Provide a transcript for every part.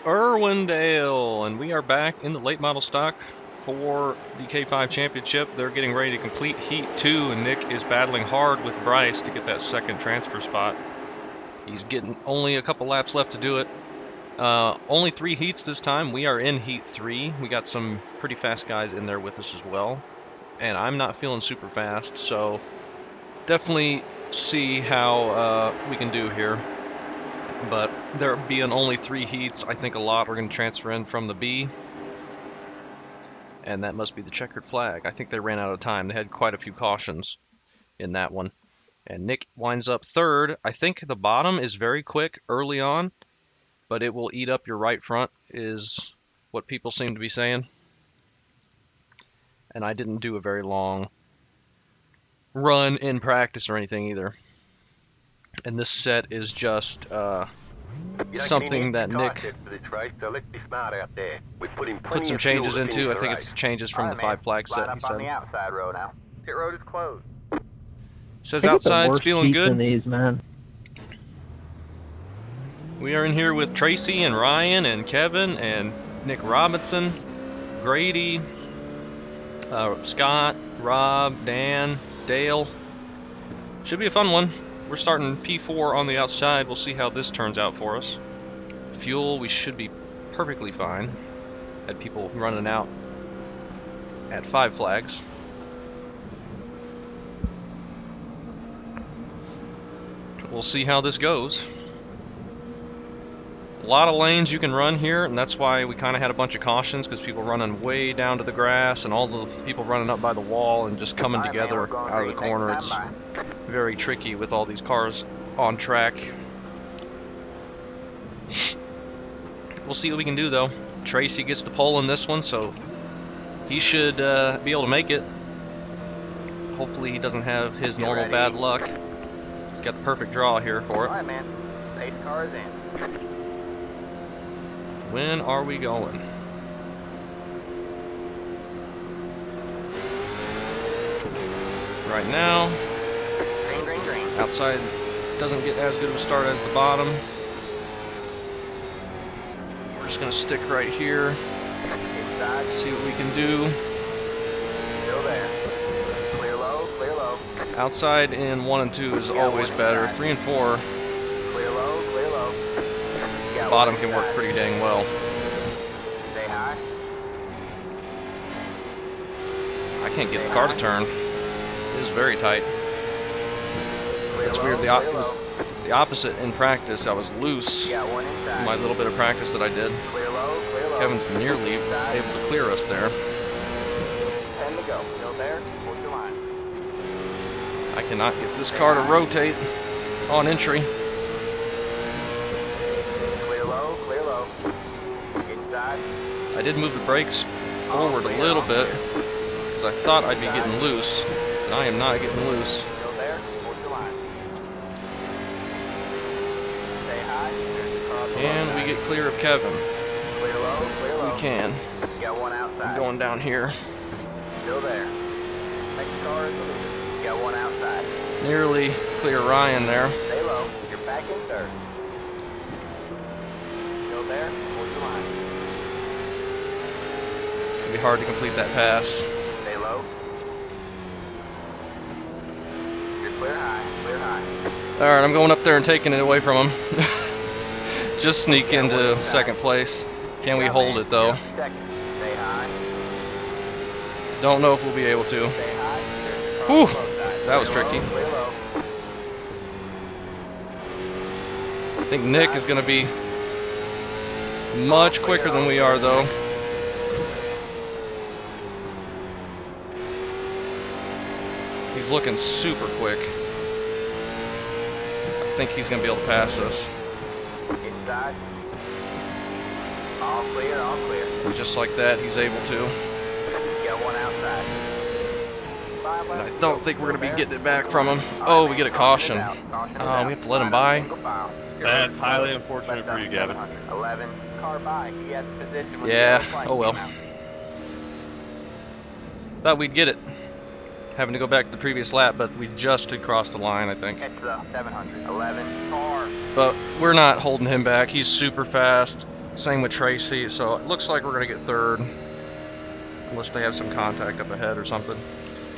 Irwindale, and we are back in the late model stock for the K5 Championship. They're getting ready to complete Heat 2, and Nick is battling hard with Bryce to get that second transfer spot. He's getting only a couple laps left to do it. Only 3 heats this time. We are in Heat 3. We got some pretty fast guys in there with us as well, and I'm not feeling super fast, so definitely see how we can do here. But there being only 3 heats, I think a lot are going to transfer in from the B. And that must be the checkered flag. I think they ran out of time. They had quite a few cautions in that one. And Nick winds up third. I think the bottom is very quick early on, but it will eat up your right front, is what people seem to be saying. And I didn't do a very long run in practice or anything either. And this set is just something that Nick put some changes into. I think it's changes from the 5 flag set, he said. Pit road is closed. Says outside's feeling good. In these, man. We are in here with Tracy and Ryan and Kevin and Nick Robinson, Grady, Scott, Rob, Dan, Dale. Should be a fun one. We're starting P4 on the outside. We'll see how this turns out for us. Fuel, we should be perfectly fine. Had people running out at 5 flags. We'll see how this goes. A lot of lanes you can run here, and that's why we kind of had a bunch of cautions, because people running way down to the grass and all the people running up by the wall and just coming together out of the corner. It's very tricky with all these cars on track. We'll see what we can do, though. Tracy gets the pole in this one, so he should be able to make it. Hopefully he doesn't have his normal bad luck. He's got the perfect draw here for it. All right, man. Pace car is in. When are we going? Right now, Green. outside doesn't get as good of a start as the bottom. We're just going to stick right here, Inside. see what we can do. Still there. Clear low. Outside in 1 and 2 is always better. 3 and 4, Clear low. bottom can work pretty dang well. Stay high. I can't get the car to turn. It is very tight. It's weird. It was the opposite in practice. I was loose. My little bit of practice that I did. Clear low. Kevin's nearly able to clear us there. 10 to go. Still there. Hold your line. I cannot get this car to rotate on entry. Clear low. Inside. I did move the brakes forward a little bit because I thought I'd be getting loose, and I am not getting loose. Still there. Hold your line. Stay high. Can we get clear of Kevin? Clear low. We can. Got one outside. I'm going down here. Still there. Next car is moving. Got one outside. Nearly clear Ryan there. Stay low. You're back in third. Still there. Hold your line. It's going to be hard to complete that pass. Stay low. You're clear high. Alright, I'm going up there and taking it away from him. Just sneak into second place. Can we hold it, though? Stay high. Don't know if we'll be able to. Stay high. Whew! That was tricky. Clear low. I think Nick is going to be much quicker than we are, though. He's looking super quick. I think he's going to be able to pass us. Inside. All clear. And just like that, he's able to. Got one outside. And I don't think we're going to be getting it back from him. Oh, we get a caution. We have to let him by. That's highly unfortunate for you, Gavin. 11. Car by. He has position with Yeah, the yellow oh well. flag. Thought we'd get it. Having to go back to the previous lap, but we just had crossed the line, I think. It's 700. 11. Car. But we're not holding him back. He's super fast. Same with Tracy, so it looks like we're going to get third. Unless they have some contact up ahead or something.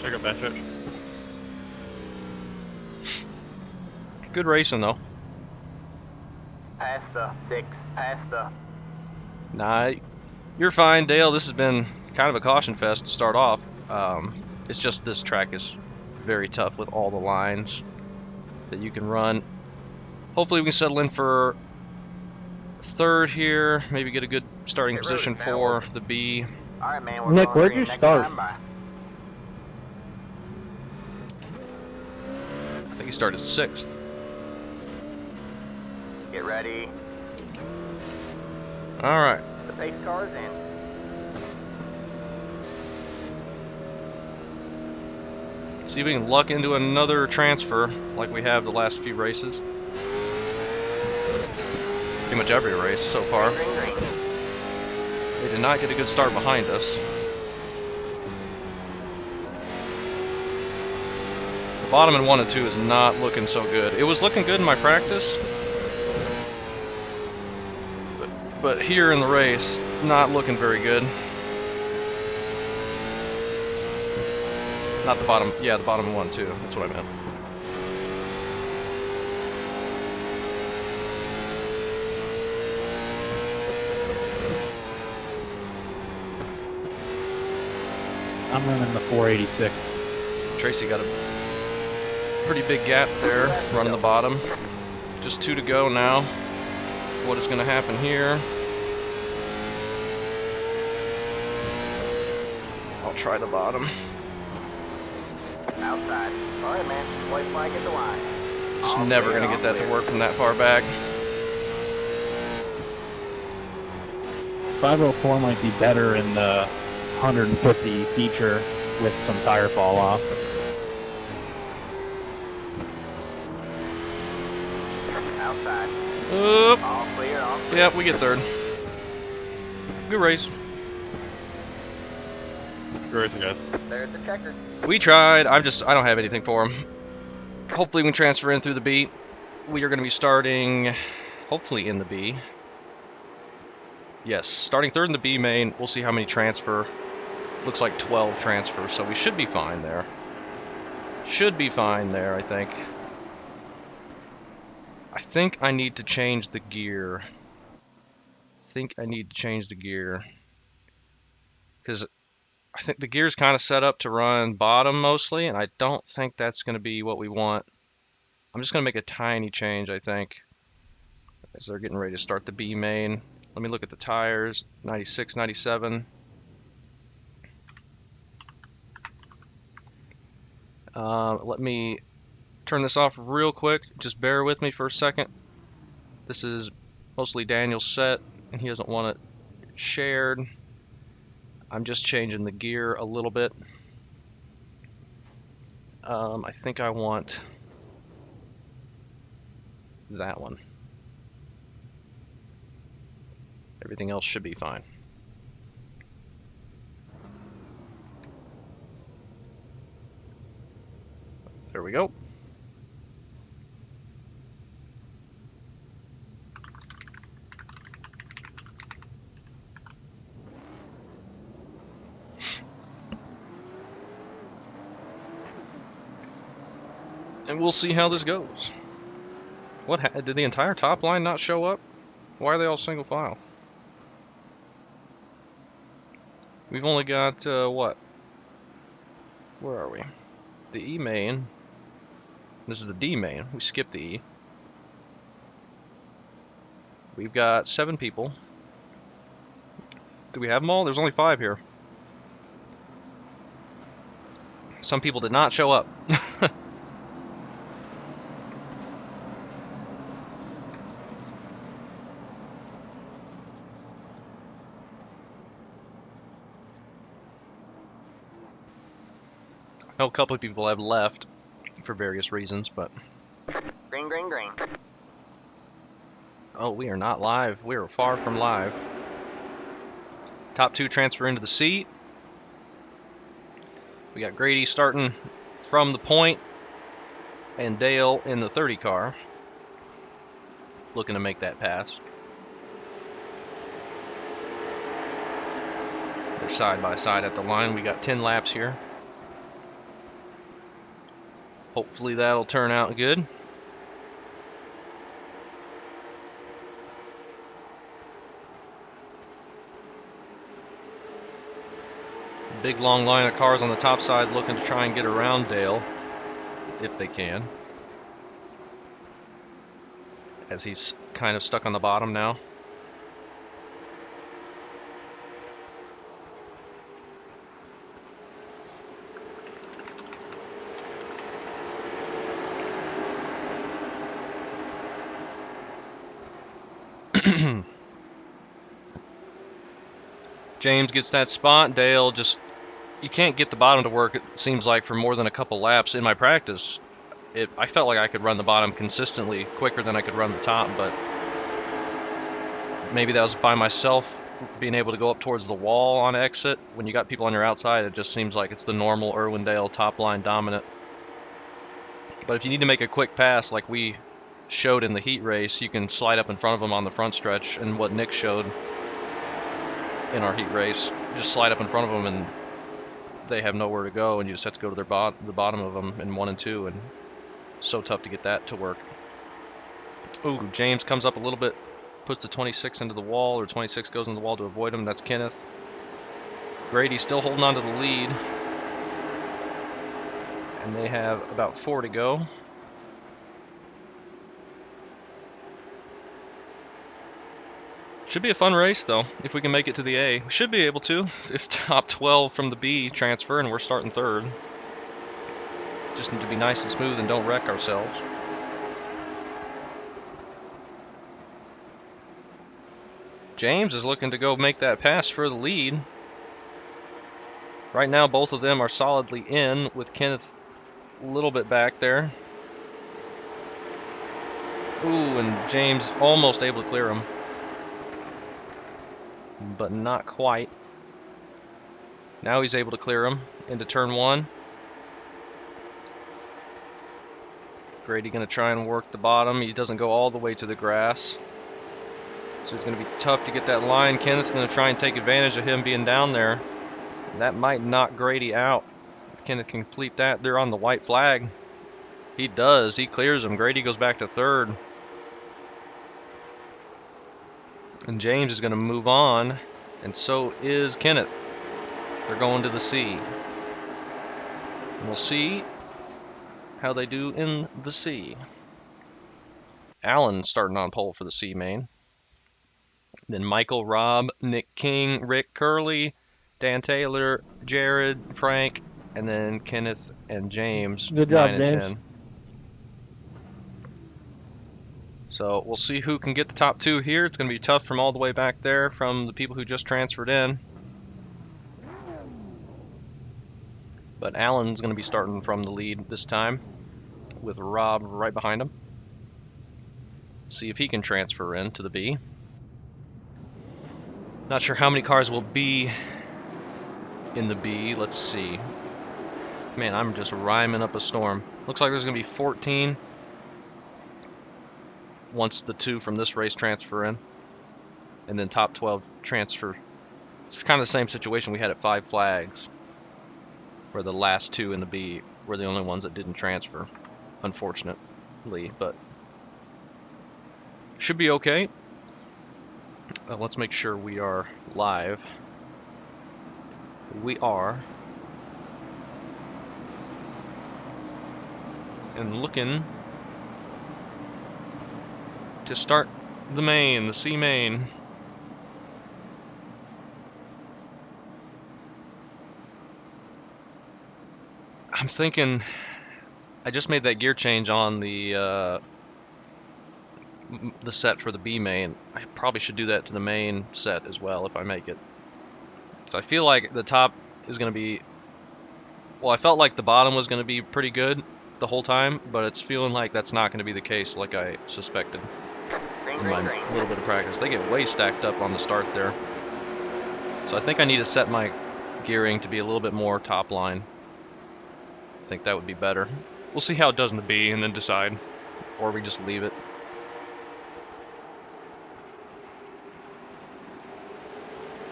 Check up that stretch. Good racing, though. Past the 6, past the... Nah, you're fine, Dale. This has been kind of a caution fest to start off. It's just this track is very tough with all the lines that you can run. Hopefully we can settle in for third here, maybe get a good starting position for the B. Alright, man, we're Nick, going where'd green you next start? time by. I think he started 6th. Get ready. All right. The pace car's in. See if we can luck into another transfer like we have the last few races. Pretty much every race so far. Green, green, green. They did not get a good start behind us. The bottom in 1 and 2 is not looking so good. It was looking good in my practice. But here in the race, not looking very good. Not the bottom, yeah, the bottom 1 too. That's what I meant. I'm running the 486. Tracy got a pretty big gap there, running the bottom. Just 2 to go now. What is going to happen here? I'll try the bottom. Outside. Alright, man. White flag at the line. Just All never clear, going to all get that to clear. work from that far back. 504 might be better in the 150 feature with some tire fall off. Outside. Oop. All clear, all clear. Yeah, we get third. Good race. Good racing, guys. There's the checker. We tried. I don't have anything for him. Hopefully we can transfer in through the B. We are going to be starting, hopefully in the B. Yes, starting third in the B main. We'll see how many transfer. Looks like 12 transfers, so we should be fine there. Should be fine there, I think. I think I need to change the gear. Because I think the gear's kind of set up to run bottom mostly, and I don't think that's going to be what we want. I'm just going to make a tiny change, I think, as they're getting ready to start the B main. Let me look at the tires. 96, 97. Let me turn this off real quick. Just bear with me for a second. This is mostly Daniel's set, and he doesn't want it shared. I'm just changing the gear a little bit. I think I want that one. Everything else should be fine. There we go. And we'll see how this goes. Did the entire top line not show up? Why are they all single file? We've only got, what? Where are we? The E main. This is the D main. We skipped the E. We've got 7 people. Do we have them all? There's only 5 here. Some people did not show up. I know a couple of people have left for various reasons, but... Green, green, green. Oh, we are not live. We are far from live. Top 2 transfer into the seat. We got Grady starting from the point, and Dale in the 30 car, looking to make that pass. They're side by side at the line. We got 10 laps here. Hopefully that'll turn out good. Big long line of cars on the top side looking to try and get around Dale, if they can. As he's kind of stuck on the bottom now. James gets that spot. Dale just, you can't get the bottom to work, it seems like, for more than a couple laps. In my practice, I felt like I could run the bottom consistently quicker than I could run the top, but maybe that was by myself being able to go up towards the wall on exit. When you got people on your outside, it just seems like it's the normal Irwindale top line dominant. But if you need to make a quick pass like we showed in the heat race, you can slide up in front of them on the front stretch, and what Nick showed in our heat race, just slide up in front of them and they have nowhere to go, and you just have to go to the bottom of them in 1 and 2, and so tough to get that to work. Ooh, James comes up a little bit, puts the 26 into the wall, or 26 goes into the wall to avoid him. That's Kenneth. Grady's still holding on to the lead, and they have about 4 to go. Should be a fun race, though, if we can make it to the A. We should be able to, if top 12 from the B transfer and we're starting third. Just need to be nice and smooth and don't wreck ourselves. James is looking to go make that pass for the lead. Right now, both of them are solidly in, with Kenneth a little bit back there. Ooh, and James almost able to clear him, but not quite. Now he's able to clear him into turn 1. Grady going to try and work the bottom. He doesn't go all the way to the grass, so it's going to be tough to get that line. Kenneth's going to try and take advantage of him being down there. That might knock Grady out. If Kenneth can complete that, they're on the white flag. He does. He clears him. Grady goes back to third. And James is going to move on, and so is Kenneth. They're going to the C. And we'll see how they do in the C. Allen starting on pole for the C main. Then Michael, Rob, Nick King, Rick Curley, Dan Taylor, Jared, Frank, and then Kenneth and James. Good job, 9 and James. 10. So we'll see who can get the top 2 here. It's going to be tough from all the way back there from the people who just transferred in. But Allen's going to be starting from the lead this time, with Rob right behind him. Let's see if he can transfer in to the B. Not sure how many cars will be in the B. Let's see. Man, I'm just rhyming up a storm. Looks like there's going to be 14 once the 2 from this race transfer in. And then top 12 transfer. It's kind of the same situation we had at 5 Flags, where the last 2 in the B were the only ones that didn't transfer, unfortunately, but should be okay. Let's make sure we are live. We are. And looking to start the main, the C main. I'm thinking, I just made that gear change on the set for the B main. I probably should do that to the main set as well if I make it. So I feel like the top is going to be, well, I felt like the bottom was going to be pretty good the whole time, but it's feeling like that's not going to be the case like I suspected in my little bit of practice. They get way stacked up on the start there. So I think I need to set my gearing to be a little bit more top line. I think that would be better. We'll see how it does in the B and then decide, or we just leave it.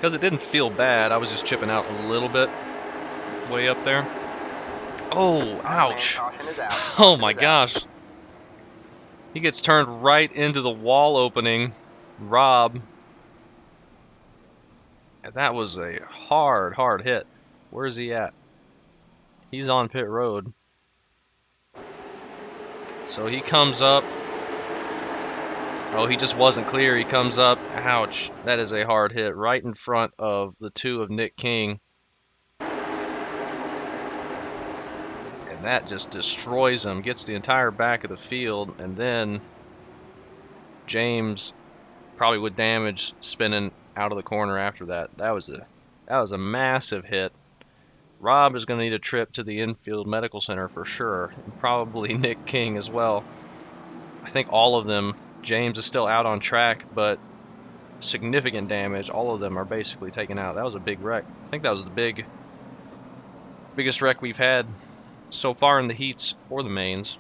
because it didn't feel bad. I was just chipping out a little bit way up there. Oh, All right, man, ouch. caution is out. Oh Caution my is out. gosh. He gets turned right into the wall opening. Rob. That was a hard hit. Where is he at? He's on pit road. So he comes up. Oh, he just wasn't clear. He comes up. Ouch. That is a hard hit right in front of the two of Nick King. And that just destroys him. Gets the entire back of the field. And then James probably with damage spinning out of the corner after that. That was a massive hit. Rob is going to need a trip to the infield medical center for sure. And probably Nick King as well. I think all of them. James is still out on track, but significant damage. All of them are basically taken out. That was a big wreck. I think that was the biggest wreck we've had so far in the heats or the mains.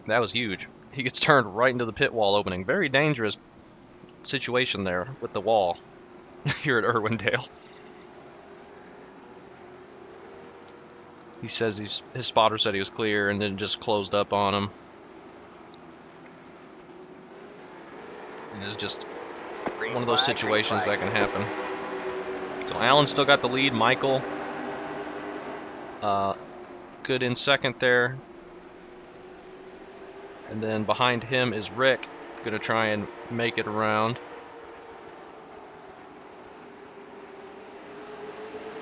That was huge. He gets turned right into the pit wall opening. Very dangerous situation there with the wall here at Irwindale. He says his spotter said he was clear and then just closed up on him. And it's just Green one of those flag, green situations flag. that can happen. So Alan's still got the lead. Michael, good in second there. And then behind him is Rick, gonna try and make it around.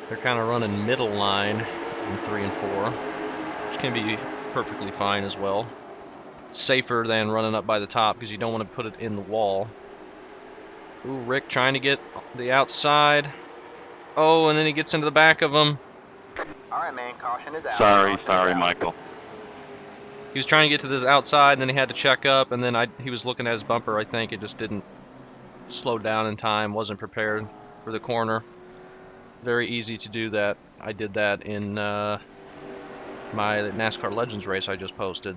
They're kind of running middle line in 3 and 4, which can be perfectly fine as well. It's safer than running up by the top because you don't want to put it in the wall. Ooh, Rick trying to get the outside. Oh, and then he gets into the back of him. All right, man, caution is out. Sorry, Caution is sorry, out. Michael. He was trying to get to this outside, and then he had to check up, and then he was looking at his bumper. I think it just didn't slow down in time, wasn't prepared for the corner. Very easy to do that. I did that in my NASCAR Legends race I just posted.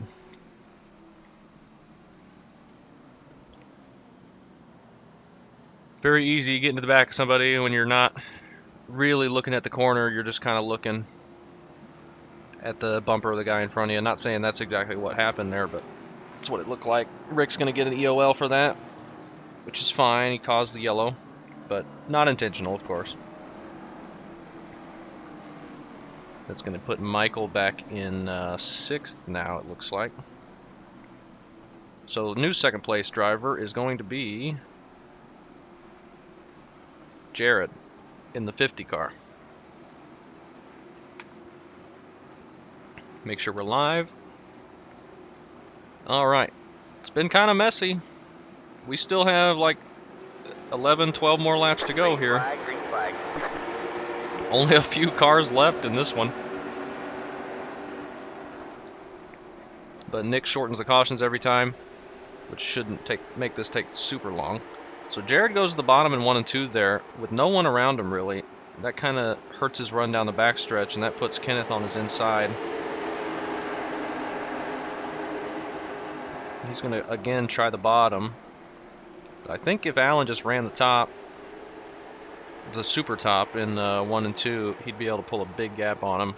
Very easy to get into the back of somebody when you're not really looking at the corner. You're just kind of looking at the bumper of the guy in front of you. Not saying that's exactly what happened there, but that's what it looked like. Rick's going to get an EOL for that, which is fine. He caused the yellow, but not intentional, of course. That's going to put Michael back in 6th now, it looks like. So the new second place driver is going to be Jared in the 50 car. Make sure we're live. All right. It's been kind of messy. We still have like 11, 12 more laps to go here. Green flag. Only a few cars left in this one. But Nick shortens the cautions every time, which shouldn't make this take super long. So Jared goes to the bottom in 1 and 2 there with no one around him really. That kind of hurts his run down the backstretch, and that puts Kenneth on his inside. He's going to again try the bottom. But I think if Alan just ran the top, the super top in 1 and 2, he'd be able to pull a big gap on him.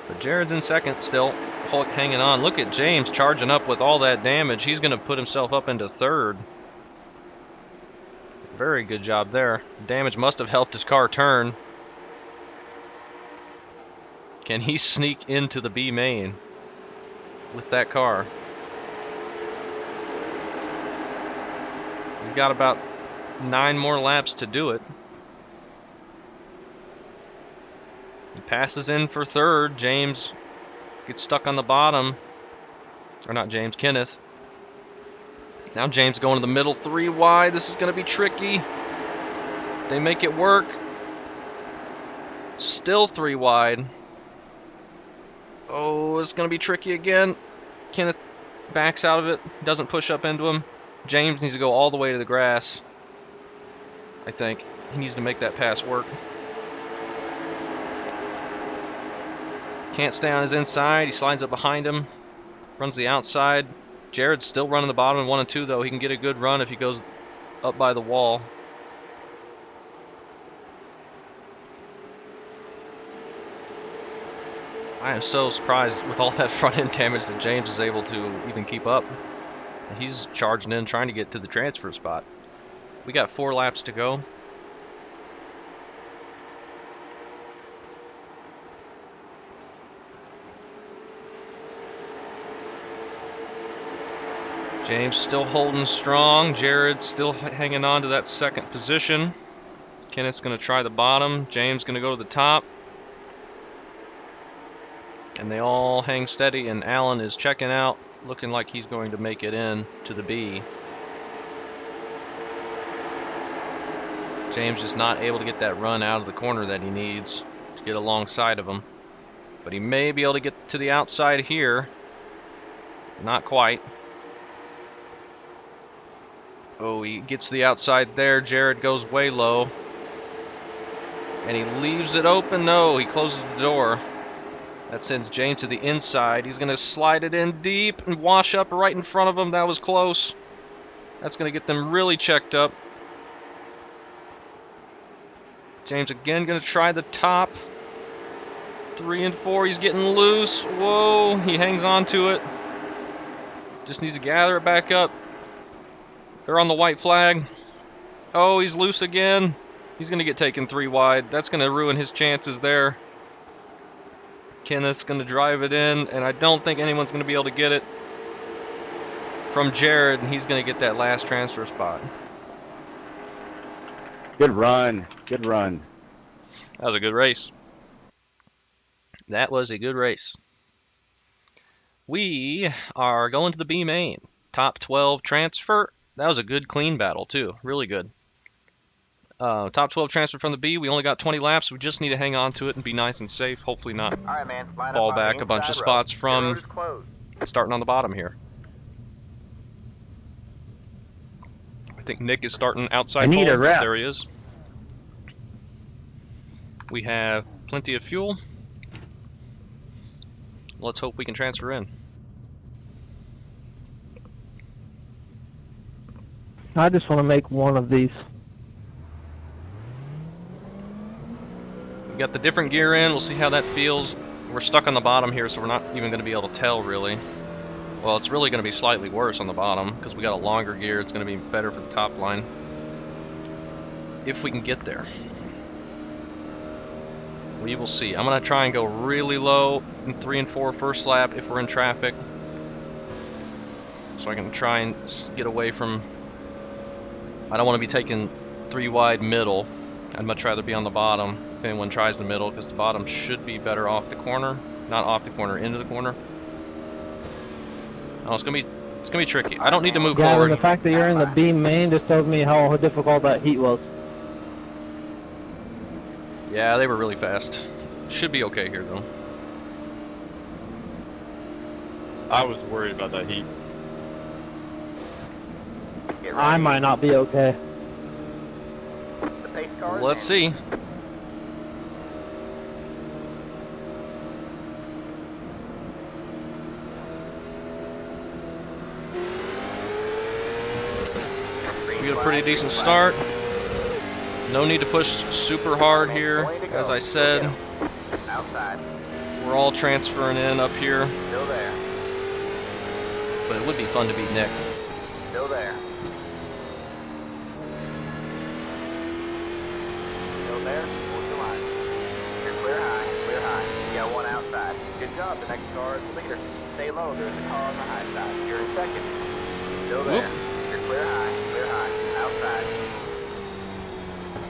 But Jared's in second still, Hulk hanging on. Look at James charging up with all that damage. He's going to put himself up into 3rd. Very good job there. Damage must have helped his car turn. Can he sneak into the B main with that car? He's got about 9 more laps to do it. He passes in for 3rd. James gets stuck on the bottom. Or not James, Kenneth. Now James going to the middle 3 wide. This is going to be tricky. They make it work. Still 3 wide. Oh, it's going to be tricky again. Kenneth backs out of it. Doesn't push up into him. James needs to go all the way to the grass. I think. He needs to make that pass work. Can't stay on his inside. He slides up behind him. Runs the outside. Jared's still running the bottom in 1 and 2, though. He can get a good run if he goes up by the wall. I am so surprised with all that front end damage that James is able to even keep up. He's charging in, trying to get to the transfer spot. We got 4 laps to go. James still holding strong. Jared still hanging on to that second position. Kenneth's going to try the bottom. James going to go to the top. And they all hang steady, and Alan is checking out, looking like he's going to make it in to the B. James is not able to get that run out of the corner that he needs to get alongside of him. But he may be able to get to the outside here. Not quite. Oh, he gets the outside there. Jared goes way low. And he leaves it open. No, he closes the door. That sends James to the inside. He's going to slide it in deep and wash up right in front of him. That was close. That's going to get them really checked up. James again going to try the top. 3 and 4. He's getting loose. Whoa, he hangs on to it. Just needs to gather it back up. They're on the white flag. Oh, he's loose again. He's going to get taken 3 wide. That's going to ruin his chances there. Kenneth's going to drive it in, and I don't think anyone's going to be able to get it from Jared, and he's going to get that last transfer spot. Good run. Good run. That was a good race. That was a good race. We are going to the B main. Top 12 transfer. That was a good, clean battle, too. Really good. Top 12 transfer from the B. We only got 20 laps. We just need to hang on to it and be nice and safe. Hopefully not All right, man. Line fall up on the back a bunch of inside spots road. from Your road is closed. starting on the bottom here. I think Nick is starting outside I need pole. a wrap. There he is. We have plenty of fuel. Let's hope we can transfer in. I just want to make one of these. We got the different gear in. We'll see how that feels. We're stuck on the bottom here, so we're not even going to be able to tell, really. Well, it's really going to be slightly worse on the bottom because we got a longer gear. It's going to be better for the top line if we can get there. We will see. I'm going to try and go really low in 3 and 4 first lap if we're in traffic, so I can try and get away from... I don't want to be taking 3 wide middle. I'd much rather be on the bottom if anyone tries the middle, because the bottom should be better off the corner. Not off the corner, into the corner. Oh, it's gonna be tricky. I don't need to move Yeah, forward. and the fact that you're in the B main just tells me how difficult that heat was. Yeah, they were really fast. Should be okay here, though. I was worried about that heat. Get ready. I might not be okay. The pace car is Let's in. see. We get a pretty decent start. No need to push super hard here. As I said, Outside. we're all transferring in up here, Still there. but it would be fun to beat Nick. Still there. Still there. Hold the line. You're clear high. Clear high. You got one outside. Good job. The next car is the leader. Stay low. There's a car on the high side. You're in second. Still there. Whoop. You're clear high. Clear high. Outside.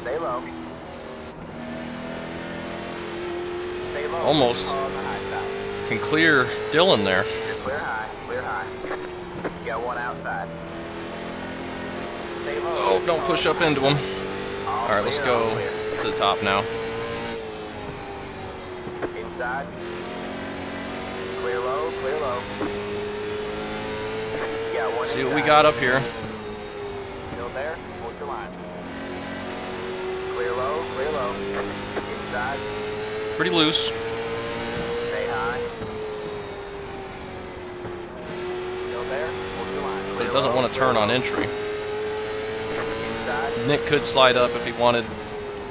Stay low. Stay low. Almost. There's a car on the high side. Can clear Dylan there. You're clear high. Clear high. You got one outside. Stay low. Oh, don't push up into him. All All right, let's clear, all go clear. to the top now. Inside. Clear low, clear low. You got one See what we inside. got up here. Still there? Hold your line. Clear low, clear low. Inside. Pretty loose. Stay high. Still there? Hold doesn't want to turn on entry. Inside. Nick could slide up if he wanted,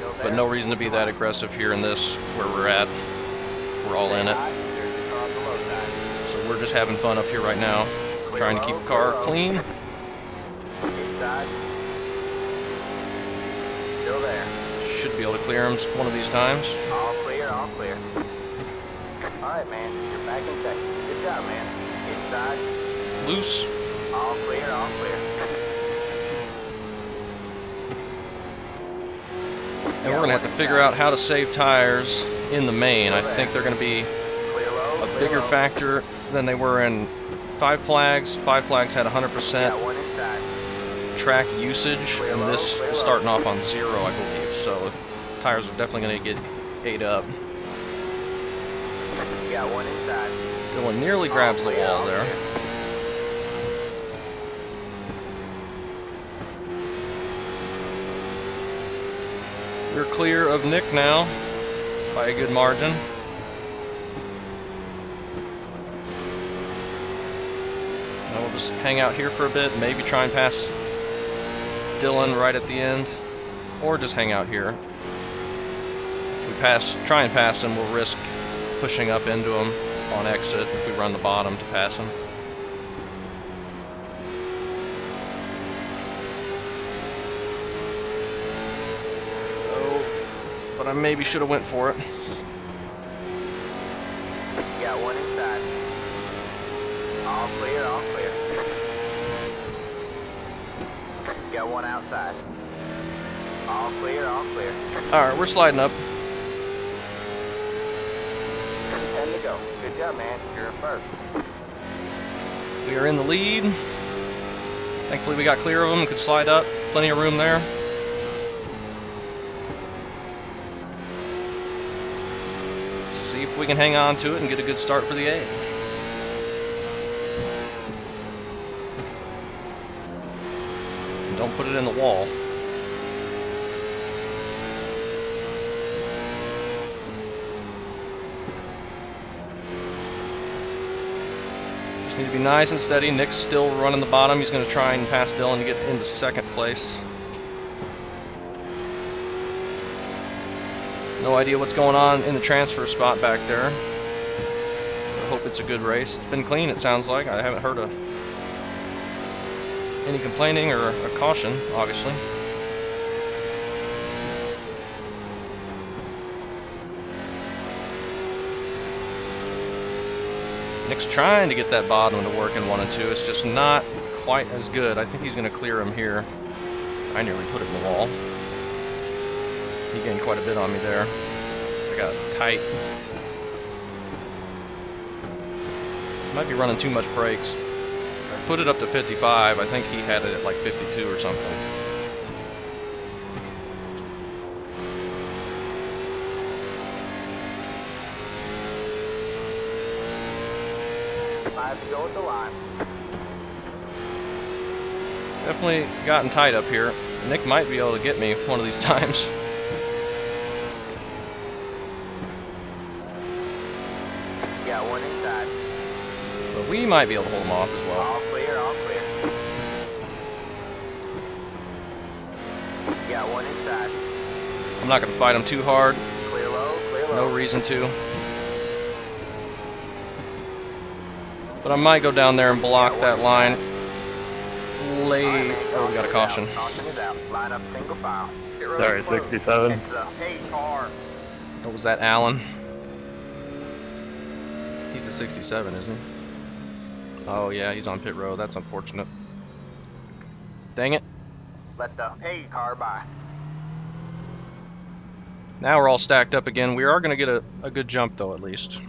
Go but there. no reason to be that aggressive here in this, where we're at. We're all in it. High. There's the car on the low side. So we're just having fun up here right now, Clear trying to low, keep the clear car low. clean. Inside. Still there. Should be able to clear him one of these times. All clear, all clear. Alright, man. You're back in second. Good job, man. Inside. Loose. All clear, all clear. And we're going to have to figure out how to save tires in the main. I think they're going to be Clear low, a clear bigger low. factor than they were in Five Flags. Five Flags had 100% Got one inside. track usage, and this is starting off on 0, I believe. So tires are definitely going to get ate up. Got one inside. Dylan nearly grabs the Clear, wall all there. clear. We're clear of Nick now by a good margin. Now we'll just hang out here for a bit, maybe try and pass Dylan right at the end, or just hang out here. If we try and pass him, we'll risk pushing up into him on exit if we run the bottom to pass him. But I maybe should have went for it. Got one inside. All clear, all clear. Got one outside. All clear, all clear. Alright, we're sliding up. 10 to go. Good job, man. You're in first. We are in the lead. Thankfully we got clear of them and could slide up. Plenty of room there. See if we can hang on to it and get a good start for the A. And don't put it in the wall. Just need to be nice and steady. Nick's still running the bottom. He's going to try and pass Dylan to get into second place. No idea what's going on in the transfer spot back there. I hope it's a good race. It's been clean, it sounds like. I haven't heard any complaining or a caution, obviously. Nick's trying to get that bottom to work in 1 and 2. It's just not quite as good. I think he's going to clear him here. I nearly put it in the wall. He gained quite a bit on me there. I got tight. Might be running too much brakes. I put it up to 55. I think he had it at like 52 or something. Five to go at the line. Definitely gotten tight up here. Nick might be able to get me one of these times. Got one inside. But we might be able to hold him off as well. All clear, all clear. Got one inside. I'm not going to fight him too hard. Clear low, clear low. No reason to. But I might go down there and block that line. Late. Oh, we got a caution. Caution is out. Line up single file. Get really Sorry, close. 67. It's a hey car. What was that, Alan? He's a 67, isn't he? Oh yeah, he's on pit road. That's unfortunate. Dang it. Let the hey car by. Now we're all stacked up again. We are going to get a good jump though, at least.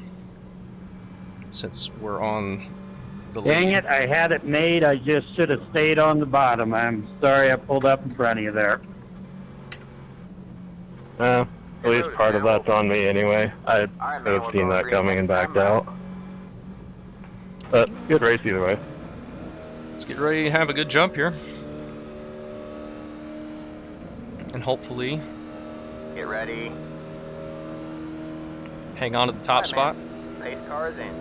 Since we're on the lead. Dang it, I had it made. I just should have stayed on the bottom. I'm sorry I pulled up in front of you there. At least part of that's on me anyway. I could have seen that coming and backed out. But good race either way. Let's get ready to have a good jump here. And hopefully Get ready. hang on to the top spot. Pace car is in.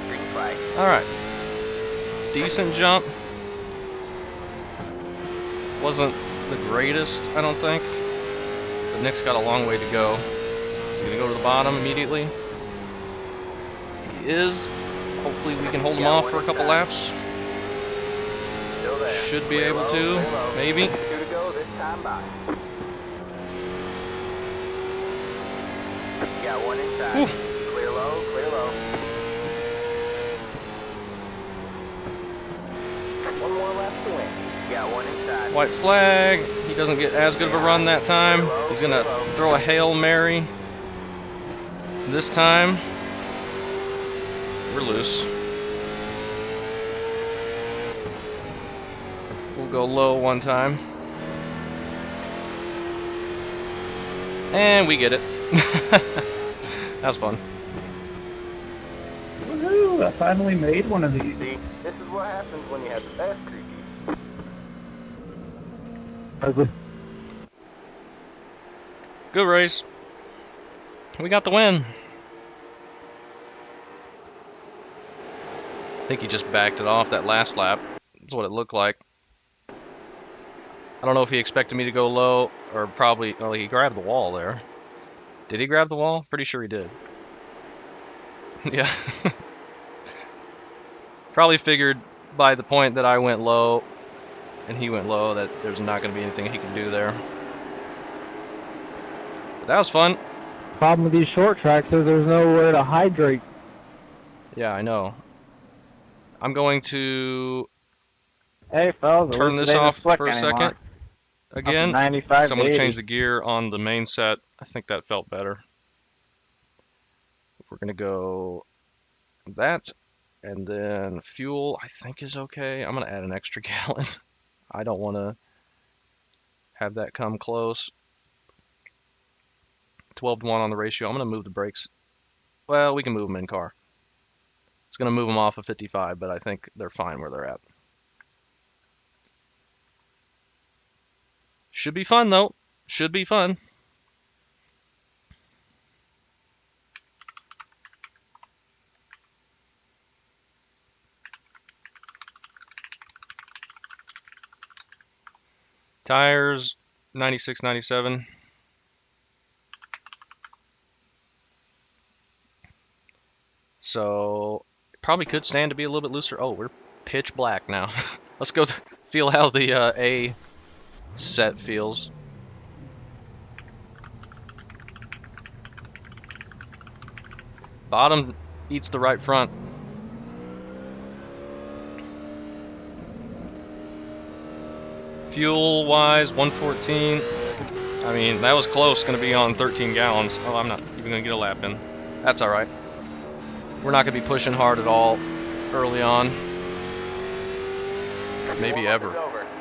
high, green flag. Alright. Decent jump. Wasn't the greatest, I don't think. But Nick's got a long way to go. He's going to go to the bottom immediately. He is. Hopefully we can hold him off for a couple laps. Still there. Should be Clear able low, to, clear low. maybe. 2 to go this time by. You got 1 inside. Whew. Clear low, clear low. 1 more left to win. You got 1 inside. White flag. He doesn't get as good of a run that time. He's going to throw a Hail Mary. This time, we're loose. We'll go low one time. And we get it. That was fun. Woohoo! I finally made one of these. See, this is what happens when you have the best creepy. Good race. We got the win. I think he just backed it off that last lap. That's what it looked like. I don't know if he expected me to go low or probably... Well, he grabbed the wall there. Did he grab the wall? Pretty sure he did. Yeah. Probably figured by the point that I went low and he went low that there's not going to be anything he can do there. But that was fun. Problem with these short tracks is there's nowhere to hydrate. Yeah, I know. I'm going to Hey, fellas, turn this off for a second. Again, 95 so I'm going to change the gear on the main set. I think that felt better. We're going to go that, and then fuel I think is okay. I'm going to add an extra gallon. I don't want to have that come close. 12 to 1 on the ratio. I'm going to move the brakes. Well, we can move them in car. It's going to move them off of 55, but I think they're fine where they're at. Should be fun, though. Should be fun. Tires, 96, 97. So, probably could stand to be a little bit looser. Oh, we're pitch black now. Let's go feel how the A set feels. Bottom eats the right front. Fuel wise, 114. I mean, that was close, going to be on 13 gallons. Oh, I'm not even going to get a lap in. That's all right. We're not going to be pushing hard at all early on. Maybe ever.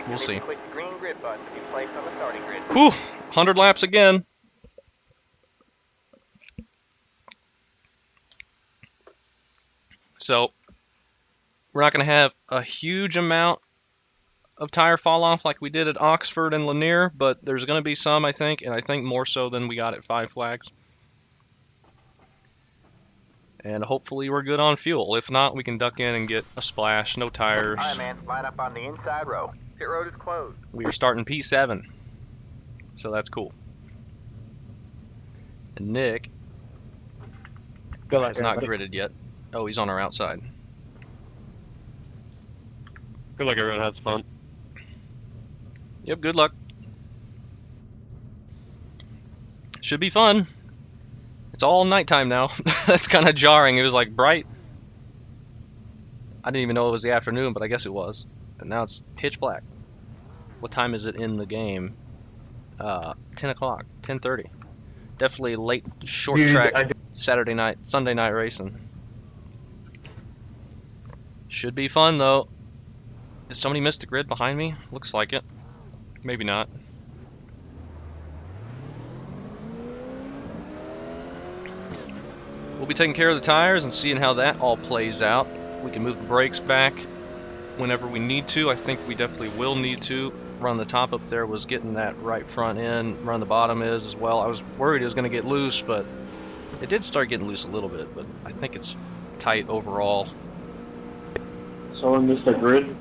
We'll see. Click the green grid button to be placed on the starting grid. Whew! 100 laps again. So, we're not going to have a huge amount of tire fall off like we did at Oxford and Lanier, but there's going to be some, I think, and I think more so than we got at Five Flags. And hopefully we're good on fuel. If not, we can duck in and get a splash. No tires. Alright, man. Line up on the inside row. Pit road is closed. We are starting P7, so that's cool. And Nick Good luck, is not everybody. gridded yet. Oh, he's on our outside. Good luck, everyone. Has fun. Yep, good luck. Should be fun. It's all nighttime now. That's kind of jarring. It was like bright. I didn't even know it was the afternoon, but I guess it was. And now it's pitch black. What time is it in the game? 10 o'clock, 10:30. Definitely late short track Saturday night, Sunday night racing. Should be fun though. Did somebody miss the grid behind me? Looks like it. Maybe not. We'll be taking care of the tires and seeing how that all plays out. We can move the brakes back whenever we need to. I think we definitely will need to. Run the top up there was getting that right front in. Run the bottom is as well. I was worried it was going to get loose, but it did start getting loose a little bit. But I think it's tight overall. So I missed the grid.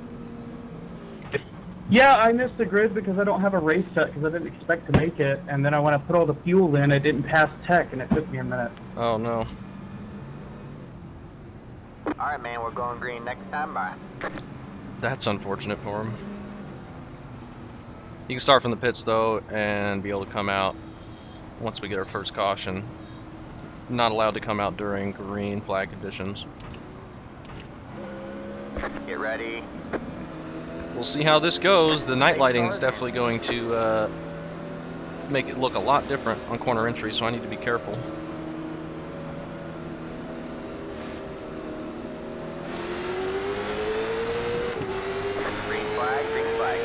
Yeah, I missed the grid because I don't have a race set because I didn't expect to make it. And then when I put all the fuel in, I didn't pass tech, and it took me a minute. Oh no. Alright, man, we're going green next time. Bye. That's unfortunate for him. He can start from the pits though and be able to come out once we get our first caution. Not allowed to come out during green flag conditions. Get ready. We'll see how this goes. The night lighting is definitely going to make it look a lot different on corner entry, so I need to be careful. Green flag, green flag.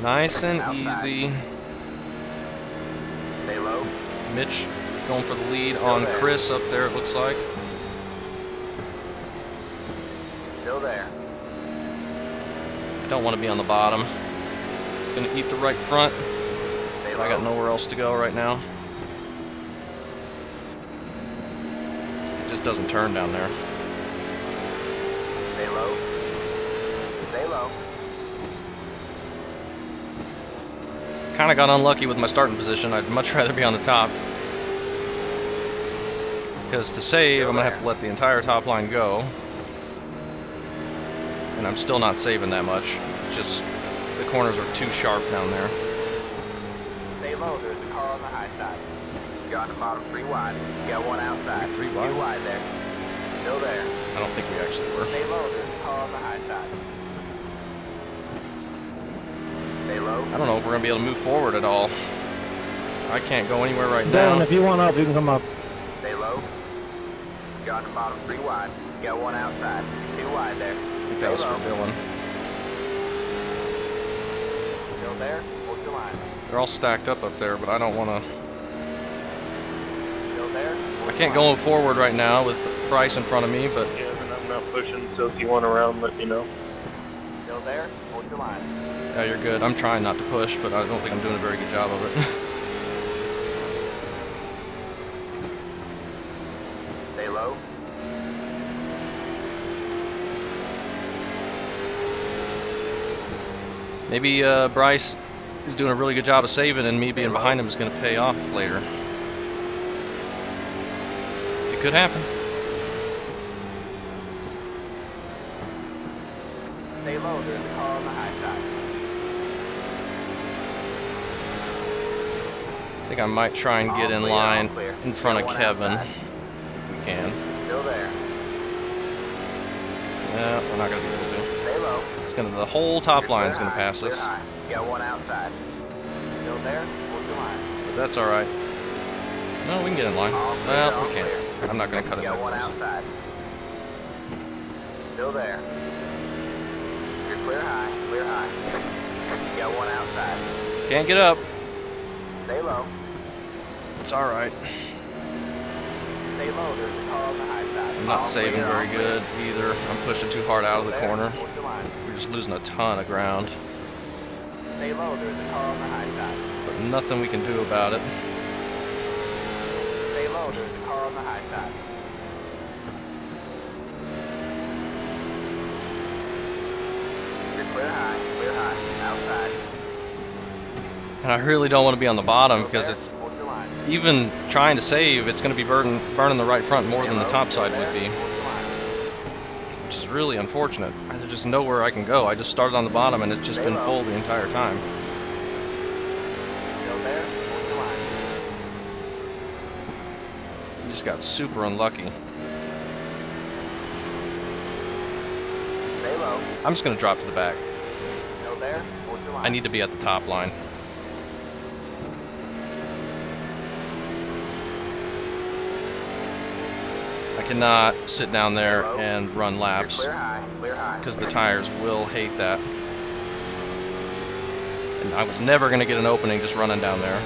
Nice and Outside. easy. Stay low. Mitch going for the lead on Chris up there, it looks like. Still there. I don't want to be on the bottom. It's going to eat the right front. Stay I got low. nowhere else to go right now. It just doesn't turn down there. Stay low. Stay low. Kind of got unlucky with my starting position. I'd much rather be on the top. Because to save, I'm going to have to let the entire top line go. And I'm still not saving that much. It's just the corners are too sharp down there. Stay low. There's a car on the high side. You're on the bottom, 3 wide. You got one outside. 3 2 wide? wide there. Still there. I don't think we actually were. Stay low. There's a car on the high side. Stay low. I don't know if we're going to be able to move forward at all. I can't go anywhere right Dylan, now. if you want up, you can come up. Stay low. You're on the bottom, 3 wide. You got one outside. 2 wide there. I think that was for Dylan. Still there. Hold your line. They're all stacked up there, but I don't want to... Still there. I can't go forward right now with Bryce in front of me, but Yeah, and I'm not pushing, so if you want around, let me know. Still there. Hold your line. yeah, you're good. I'm trying not to push, but I don't think I'm doing a very good job of it. Stay low. Maybe Bryce is doing a really good job of saving, and me being behind him is going to pay off later. It could happen. Stay low. There's a car on the high side. I think I might try and get in line in front of Kevin, if we can. Still there. Yeah, we're not going to be able to. Stay low. It's gonna, the whole top line is going to Clear pass high, us. clear high. You got one outside. Still there. Hold your line. But that's all right. No, we can get in line. All clear, Well, all we can't. clear. I'm not going to cut it You got that one close. outside. Still there. You're clear high. Clear high. You got one outside. Can't get up. Stay low. It's all right. Stay low. There's a car on the high side. I'm not All saving clear, all very clear. good either. I'm pushing too hard out of the Still there. corner. Hold your line. We're just losing a ton of ground, Stay low. There's a car on the high side. but nothing we can do about it. Stay low. There's a car on the high side. You're clear high. Clear high. Outside. And I really don't want to be on the bottom Still because there. it's Hold your line. even trying to save, it's going to be burning the right front more than the top side would be, which is really unfortunate. There's just nowhere I can go. I just started on the bottom and it's just been full the entire time. Still there. Hold your line. We just got super unlucky. Stay low. I'm just going to drop to the back. Still there. Hold your line. I need to be at the top line. I cannot sit down there and run You're laps clear high. Clear high. because the tires will hate that. And I was never going to get an opening just running down there.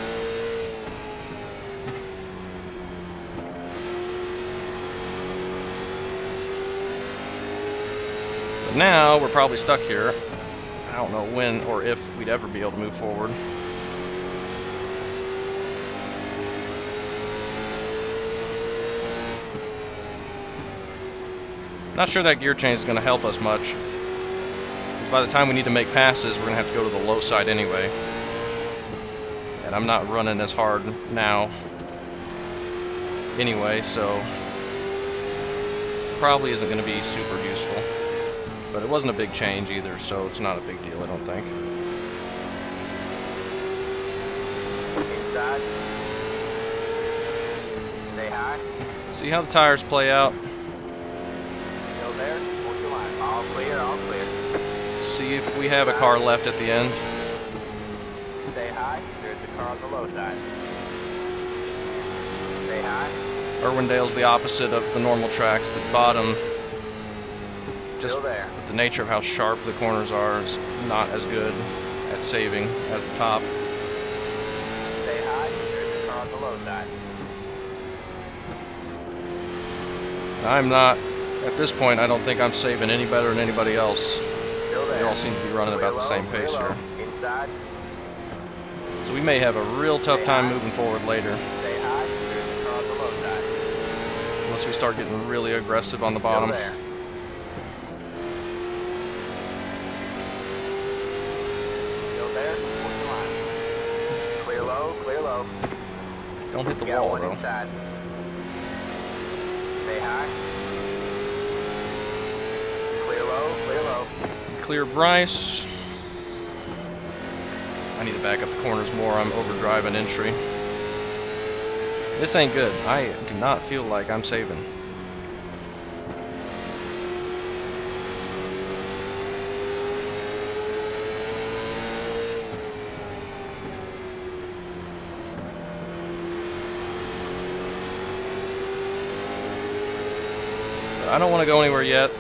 But now we're probably stuck here. I don't know when or if we'd ever be able to move forward. Not sure that gear change is going to help us much. Because by the time we need to make passes, we're going to have to go to the low side anyway. And I'm not running as hard now anyway, so probably isn't going to be super useful. But it wasn't a big change either, so it's not a big deal, I don't think. Inside. Stay high. See how the tires play out. Still there. Hold your line. All clear, all clear. See if we have a car left at the end. Stay high. There's the car on the low side. Stay high. Irwindale's the opposite of the normal tracks. The bottom, just Still there. with the nature of how sharp the corners are, is not as good at saving as the top. Stay high. There's the car on the low side. I'm not, at this point, I don't think I'm saving any better than anybody else. Still there. They all seem to be running about the same pace Clear here. low. Inside. So we may have a real tough time moving forward later, Stay high. There's the car on the low side. unless we start getting really aggressive on the Still bottom. there. Still there. Hold your line. Clear low. Clear low. Don't hit the Got wall one though. inside. Stay high. Clear low. Clear low. Clear Bryce. I need to back up the corners more. I'm overdriving entry. This ain't good. I do not feel like I'm saving. I don't want to go anywhere yet.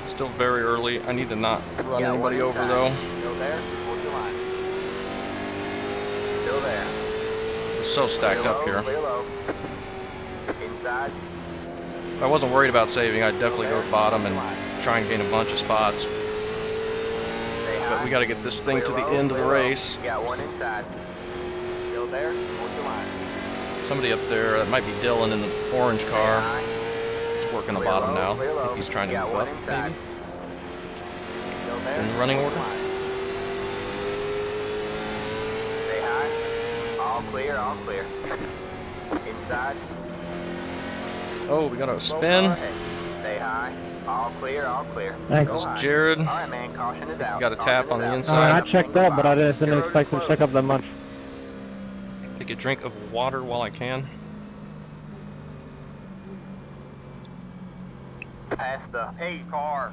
Still very early. I need to not run Got anybody one over inside. though. Still there. Hold your line. Still there. We're so stacked Clear up low, here. Clear low. Inside. If I wasn't worried about saving, I'd definitely go bottom and try and gain a bunch of spots. Stay high. But we got to get this thing to the Clear low, end of the clear low. race. Got one inside. Still there. Hold your line. Somebody up there, that might be Dylan in the orange Stay car. high. He's working the Clear bottom low, now. clear I low. think he's trying to Got move one up, inside. maybe. Still there. In the running Hold order? your line. Stay high. All clear. All clear. Inside. Oh, we got a Low spin. car ahead. Stay high. All clear. All clear. Thanks. Go There's high. Jared. All right, man. Caution is out. got a Caution tap is on the out. inside. I checked up, but I didn't Zero to expect to close. check up that much. Take a drink of water while I can. Past the 8 car.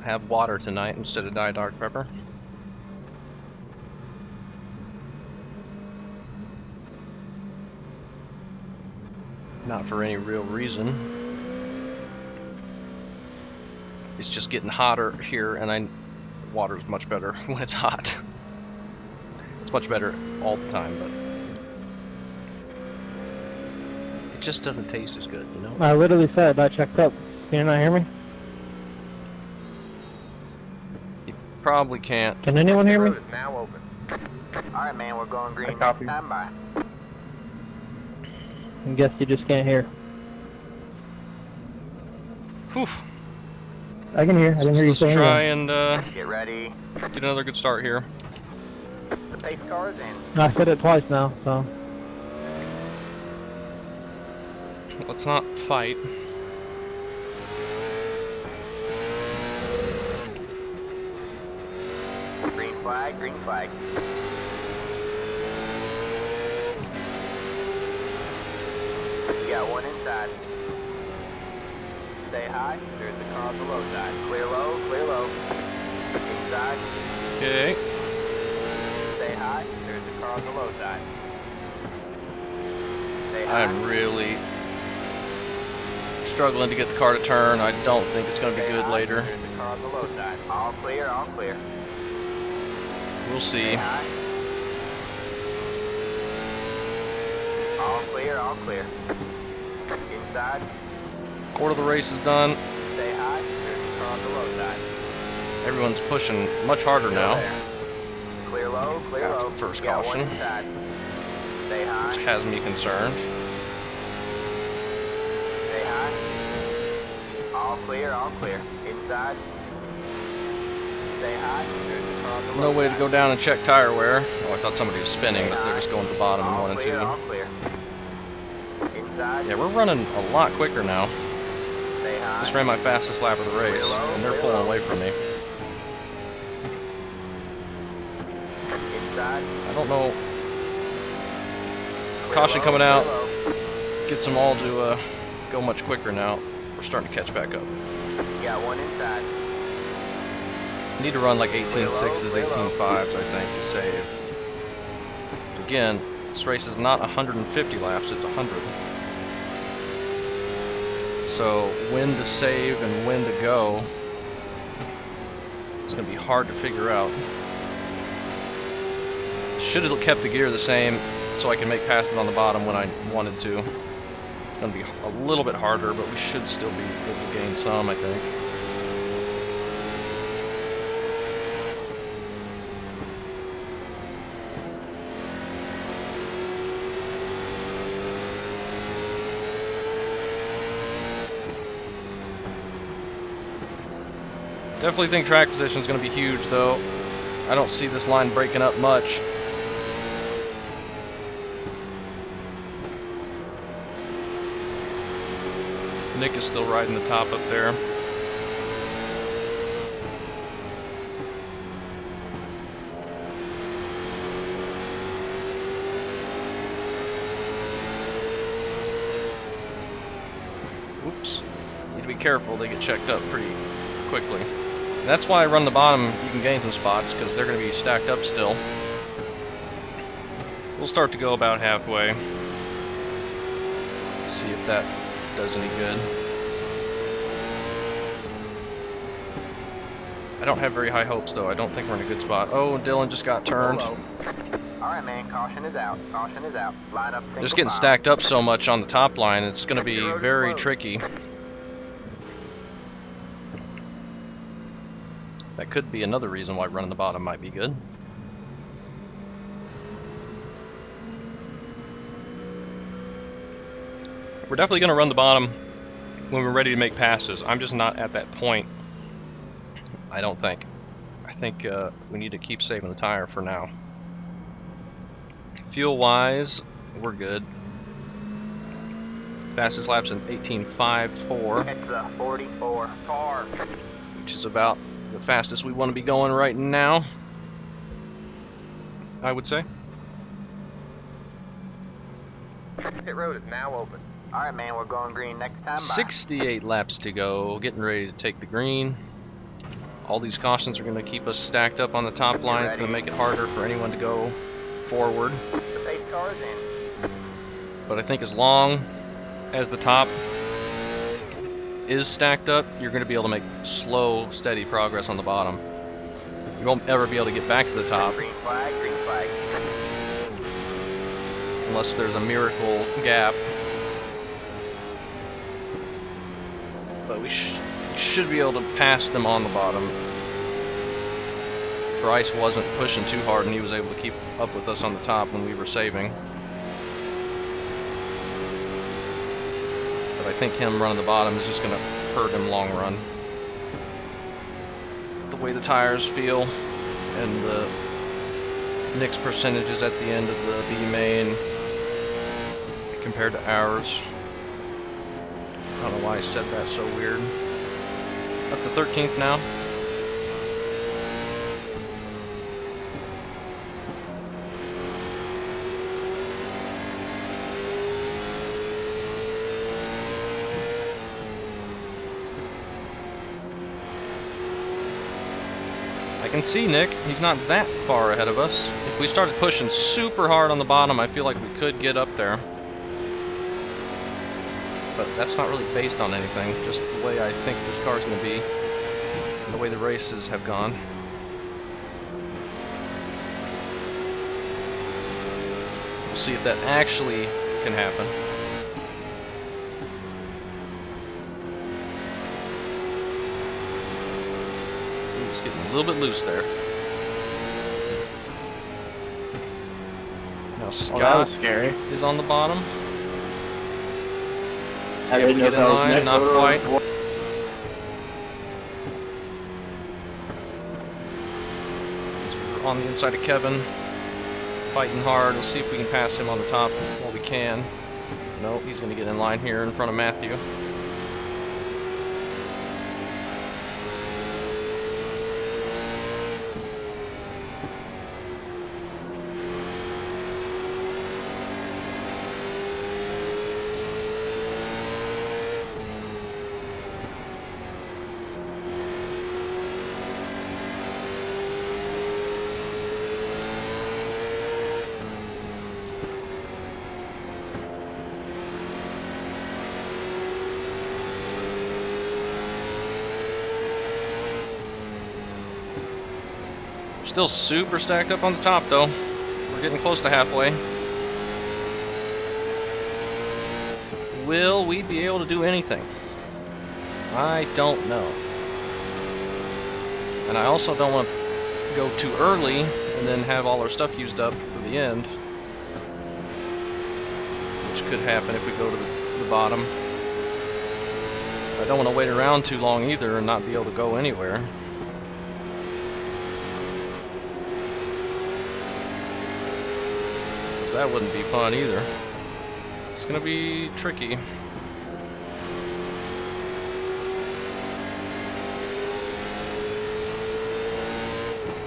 Have water tonight instead of Diet Dr. Pepper. Not for any real reason. It's just getting hotter here, and water's much better when it's hot. It's much better all the time, but it just doesn't taste as good, you know? I literally said I checked up. Can you not hear me? Probably can't. Can anyone hear me? Road is now open. All right, man. We're going green. copy. Stand by. I guess you just can't hear. Whew. I can hear. I can hear you Let's saying try it. and Get ready. get another good start here. The pace car is in. I said it twice now, so. Let's not fight. Green flag. Green flag. You got one inside. Stay high. There's the car on the low side. Clear low. Clear low. Inside. Okay. Stay high. There's the car on the low side. Stay high. I'm really struggling to get the car to turn. I don't think it's going to be Stay good high. later. There's the car on the low side. All clear. All clear. We'll Stay see. high. All clear. All clear. Inside. Quarter of the race is done. Stay high. There's the car on the low side. Everyone's pushing much harder Still now. there. Clear low. low, clear after low. the first Got caution, one inside. Stay high. which has me concerned. Stay high. All clear, all clear. Inside. Stay high. There's the car on the No low way to side. go down and check tire wear. Oh, I thought somebody was spinning, but they're just going to the bottom in All 1 and clear, 2. all clear. Inside. Yeah, we're running a lot quicker now. Stay high. Just ran my fastest lap of the race, and they're pulling away from me. Inside. I don't know. Clear Caution low, coming clear out. low. Gets them all to go much quicker now. We're starting to catch back up. Got one inside. Need to run like 18.6s, 18.5s, I think, to save. Again, this race is not 150 laps, it's 100. So when to save and when to go, it's going to be hard to figure out. Should have kept the gear the same so I can make passes on the bottom when I wanted to. It's going to be a little bit harder, but we should still be able to gain some, I think. Definitely think track position is going to be huge, though. I don't see this line breaking up much. Nick is still riding the top up there. Oops. Need to be careful, they get checked up pretty quickly. And that's why I run the bottom. You can gain some spots because they're going to be stacked up still. We'll start to go about halfway. See if that does any good. I don't have very high hopes though. I don't think we're in a good spot. Oh, Dylan just got turned. Alright, man, caution is out. Caution is out. Line up. Just getting stacked up so much on the top line, it's going to be very tricky. That could be another reason why running the bottom might be good. We're definitely going to run the bottom when we're ready to make passes. I'm just not at that point, I don't think. I think we need to keep saving the tire for now. Fuel-wise, we're good. Fastest laps in 18.54. It's a 44 car. Which is about the fastest we want to be going right now, I would say. Pit road is now open. Alright, man, we're going green next time. Bye. 68 laps to go, getting ready to take the green. All these cautions are going to keep us stacked up on the top line. It's going to make it harder for anyone to go forward. The pace car is in. But I think as long as the top is stacked up, you're going to be able to make slow, steady progress on the bottom. You won't ever be able to get back to the top Green flag, green flag. unless there's a miracle gap. But we should be able to pass them on the bottom. Bryce wasn't pushing too hard and he was able to keep up with us on the top when we were saving. But I think him running the bottom is just going to hurt him long run. The way the tires feel and the Nick's percentages at the end of the B main compared to ours. I don't know why I said that so weird. Up to 13th now. I can see Nick. He's not that far ahead of us. If we started pushing super hard on the bottom, I feel like we could get up there. But that's not really based on anything, just the way I think this car's going to be, and the way the races have gone. We'll see if that actually can happen. Ooh, it's getting a little bit loose there. that Scott was scary. is on the bottom. See I if we didn't know get in that was line. Nick. Not quite. We're on the inside of Kevin, fighting hard. We'll see if we can pass him on the top while we can. Nope, he's going to get in line here in front of Matthew. Still super stacked up on the top though. We're getting close to halfway. Will we be able to do anything? I don't know. And I also don't want to go too early and then have all our stuff used up for the end. Which could happen if we go to the bottom. I don't want to wait around too long either and not be able to go anywhere. That wouldn't be fun either. It's gonna be tricky.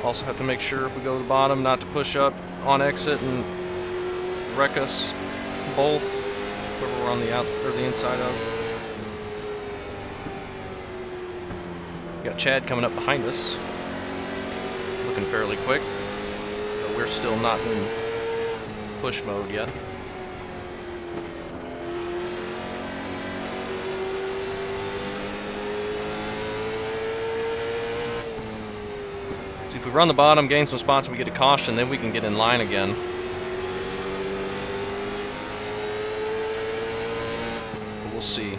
Also have to make sure if we go to the bottom not to push up on exit and wreck us both, whoever we're on the out or the inside of. We got Chad coming up behind us, looking fairly quick, but we're still not in push mode yet. See, if we run the bottom, gain some spots, and we get a caution, then we can get in line again. But we'll see.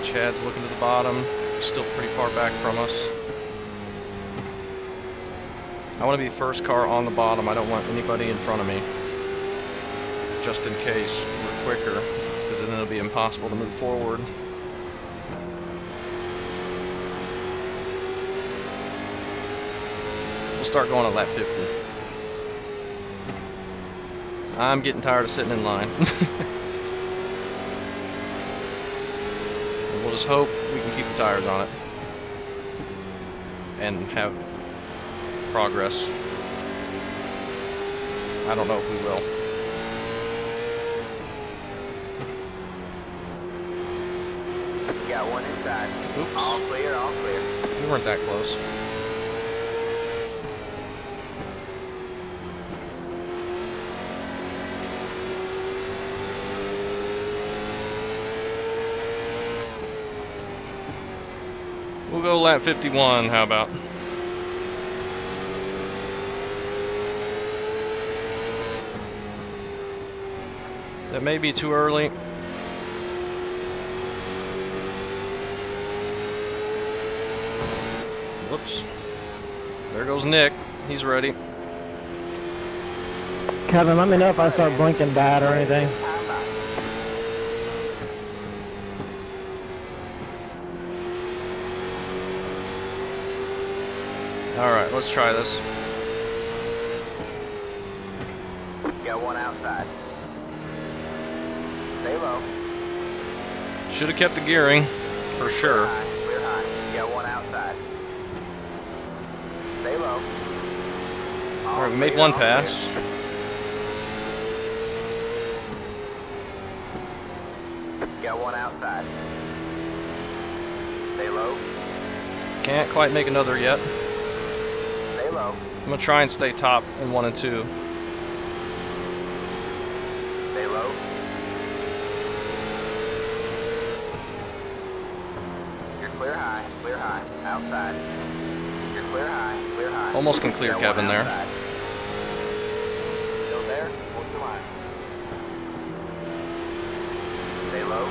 Chad's looking to the bottom. He's still pretty far back from us. I want to be the first car on the bottom. I don't want anybody in front of me. Just in case we're quicker, because then it'll be impossible to move forward. We'll start going at lap 50. I'm getting tired of sitting in line. And we'll just hope we can keep the tires on it. And have progress. I don't know if we will. You got one inside. Oops. All clear, all clear. We weren't that close. We'll go lap 51, how about? That may be too early. Whoops. There goes Nick. He's ready. Kevin, let me know if I start blinking bad or anything. Alright, let's try this. Got one outside. Stay low. Should have kept the gearing, for sure. Clear high. You got one outside. Stay low. Alright, we made one pass. You got one outside. Stay low. Can't quite make another yet. Stay low. I'm gonna try and stay top in 1 and 2. Stay low. You're clear high, outside. You're clear high. Almost can clear Got Kevin one there. outside. Still there? Hold your line. Stay low.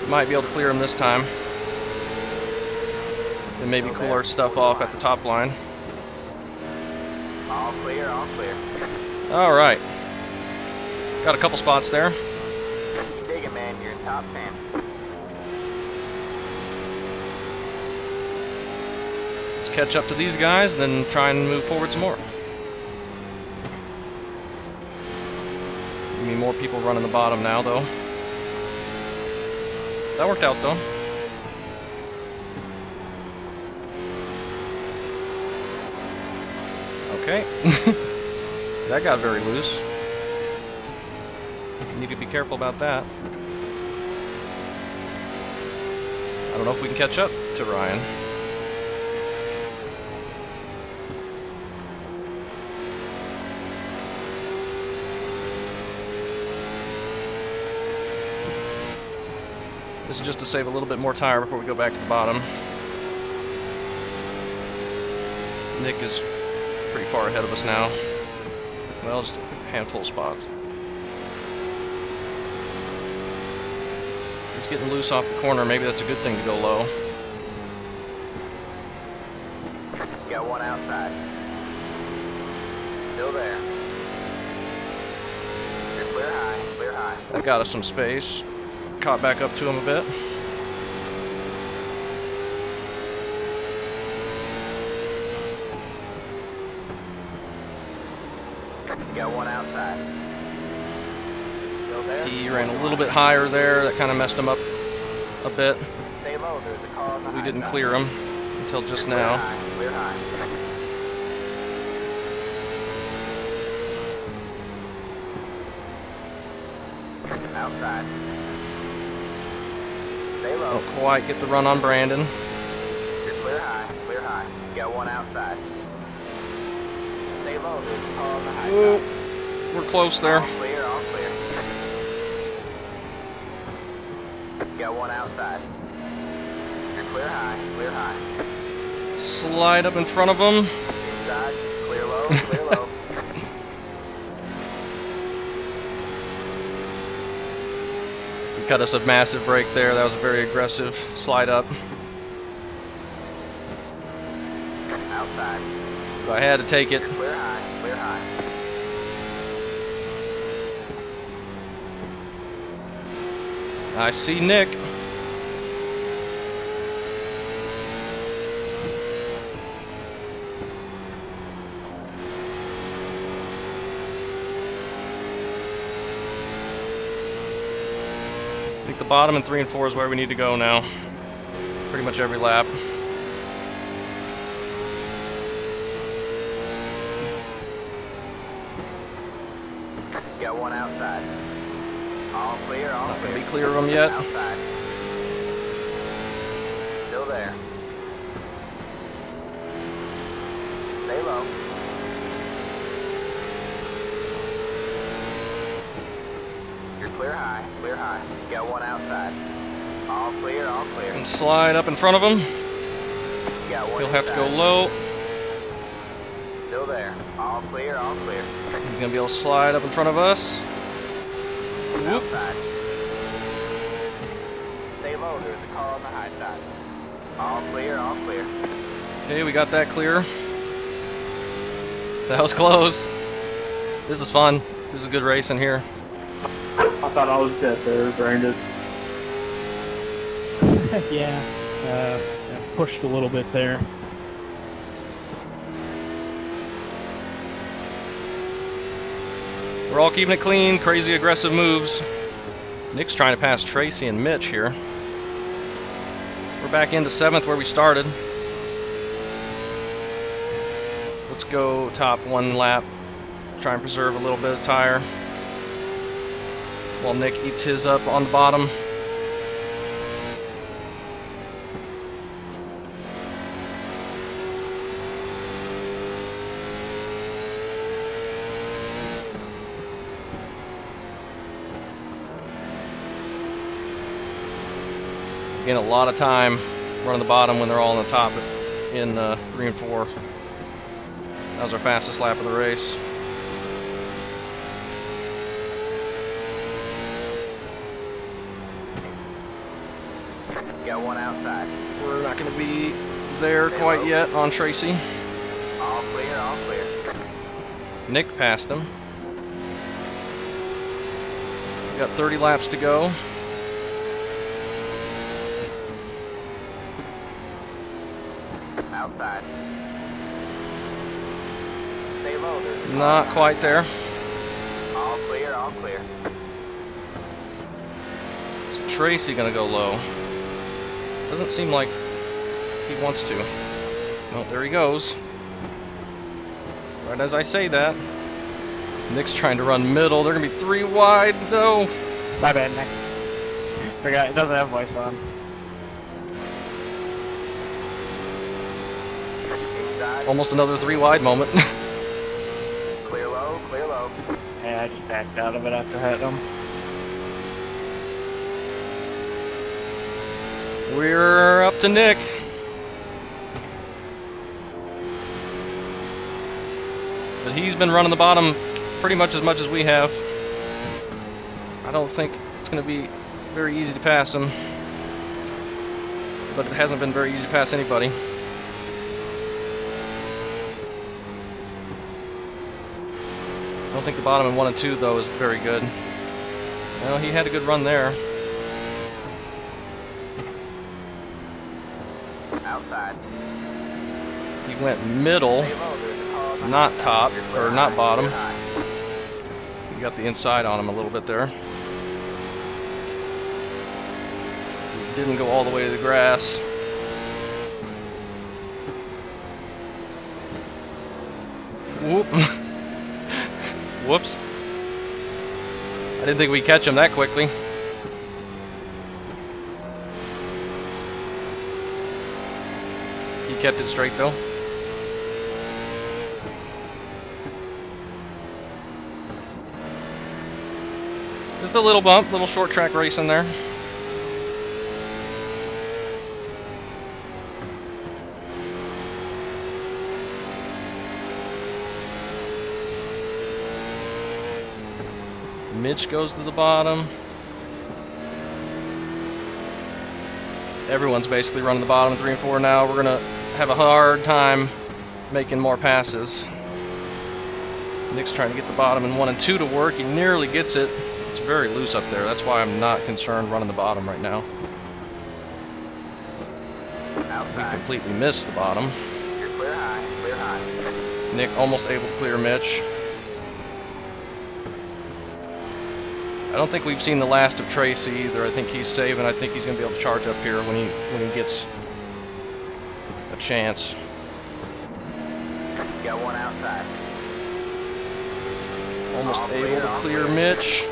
Might be able to clear him this time. And maybe cool our stuff off at the top line. All clear, all clear. All right. Got a couple spots there. You dig it, man. You're in top 10. Let's catch up to these guys, then try and move forward some more. Give me more people running the bottom now, though. That worked out, though. Okay. That got very loose. You need to be careful about that. I don't know if we can catch up to Ryan. This is just to save a little bit more tire before we go back to the bottom. Nick is pretty far ahead of us now. Well, just a handful of spots. He's getting loose off the corner. Maybe that's a good thing to go low. Got one outside. Still there. You're clear high, clear high. That got us some space. Caught back up to him a bit. Got one outside. Still there? He ran a little bit higher there. That kind of messed him up a bit. Stay low, there's a car on the We high didn't side. clear him until just Clear now. high, clear high. Outside. Stay low. Don't quite get the run on Brandon. You're clear high, clear high. Got one outside. Stay low, there's a car on the high Ooh, side. we're close there. All clear, all clear. Got one outside. You're clear high, clear high. Slide up in front of him. Inside, clear low, clear low. He cut us a massive break there. That was a very aggressive slide up. Outside. But I had to take it. You're clear high, clear high. I see Nick. I think the bottom and 3 and 4 is where we need to go now. Pretty much every lap. Got one outside. All clear, all Not clear. gonna be clear of them yet. Outside. Still there. Stay low. You're clear high, clear high. Got one outside. All clear, all clear. And slide up in front of him. Got one He'll have to go inside. low. Still there. All clear, all clear. He's gonna be able to slide up in front of us. Whoop. Outside. Stay low, there's a car on the high side. All clear, all clear. Okay, we got that clear. That was close. This is fun. This is good racing here. I thought I was dead there, Brandon. Yeah, I pushed a little bit there. We're all keeping it clean, crazy aggressive moves. Nick's trying to pass Tracy and Mitch here. We're back into 7th where we started. Let's go top 1 lap. Try and preserve a little bit of tire. While Nick eats his up on the bottom. Gain a lot of time running the bottom when they're all on the top in 3 and 4. That was our fastest lap of the race. Got one outside. We're not going to be there quite yet on Tracy. All clear, all clear. Nick passed him. We got 30 laps to go. Outside. Stay low. There's a car Not on quite there. All clear, all clear. Is Tracy gonna go low? Doesn't seem like he wants to. Well, there he goes. Right as I say that. Nick's trying to run middle. They're gonna be 3 wide. No. My bad, Nick. Forgot, it doesn't have voice on. Inside. Almost another 3 wide moment. Clear low, clear low. Yeah, I just backed out of it after hitting him. We're up to Nick. But he's been running the bottom pretty much as we have. I don't think it's going to be very easy to pass him. But it hasn't been very easy to pass anybody. I don't think the bottom in 1 and 2 though is very good. Well, he had a good run there. Outside. He went middle, Stay low. There's a car on the not high top, side. You're clear or not high, bottom. clear high. He got the inside on him a little bit there. So he didn't go all the way to the grass. Whoop. Whoops. I didn't think we'd catch him that quickly. He kept it straight though. Just a little bump, little short track race in there. Mitch goes to the bottom. Everyone's basically running the bottom 3 and 4 now. We're gonna have a hard time making more passes. Nick's trying to get the bottom in 1 and 2 to work. He nearly gets it. It's very loose up there. That's why I'm not concerned running the bottom right now. We Outside. completely missed the bottom. You're clear high, clear high. Nick almost able to clear Mitch. I don't think we've seen the last of Tracy either. I think he's saving. I think he's going to be able to charge up here when he gets a chance. You got one outside. Almost All able to all clear Mitch.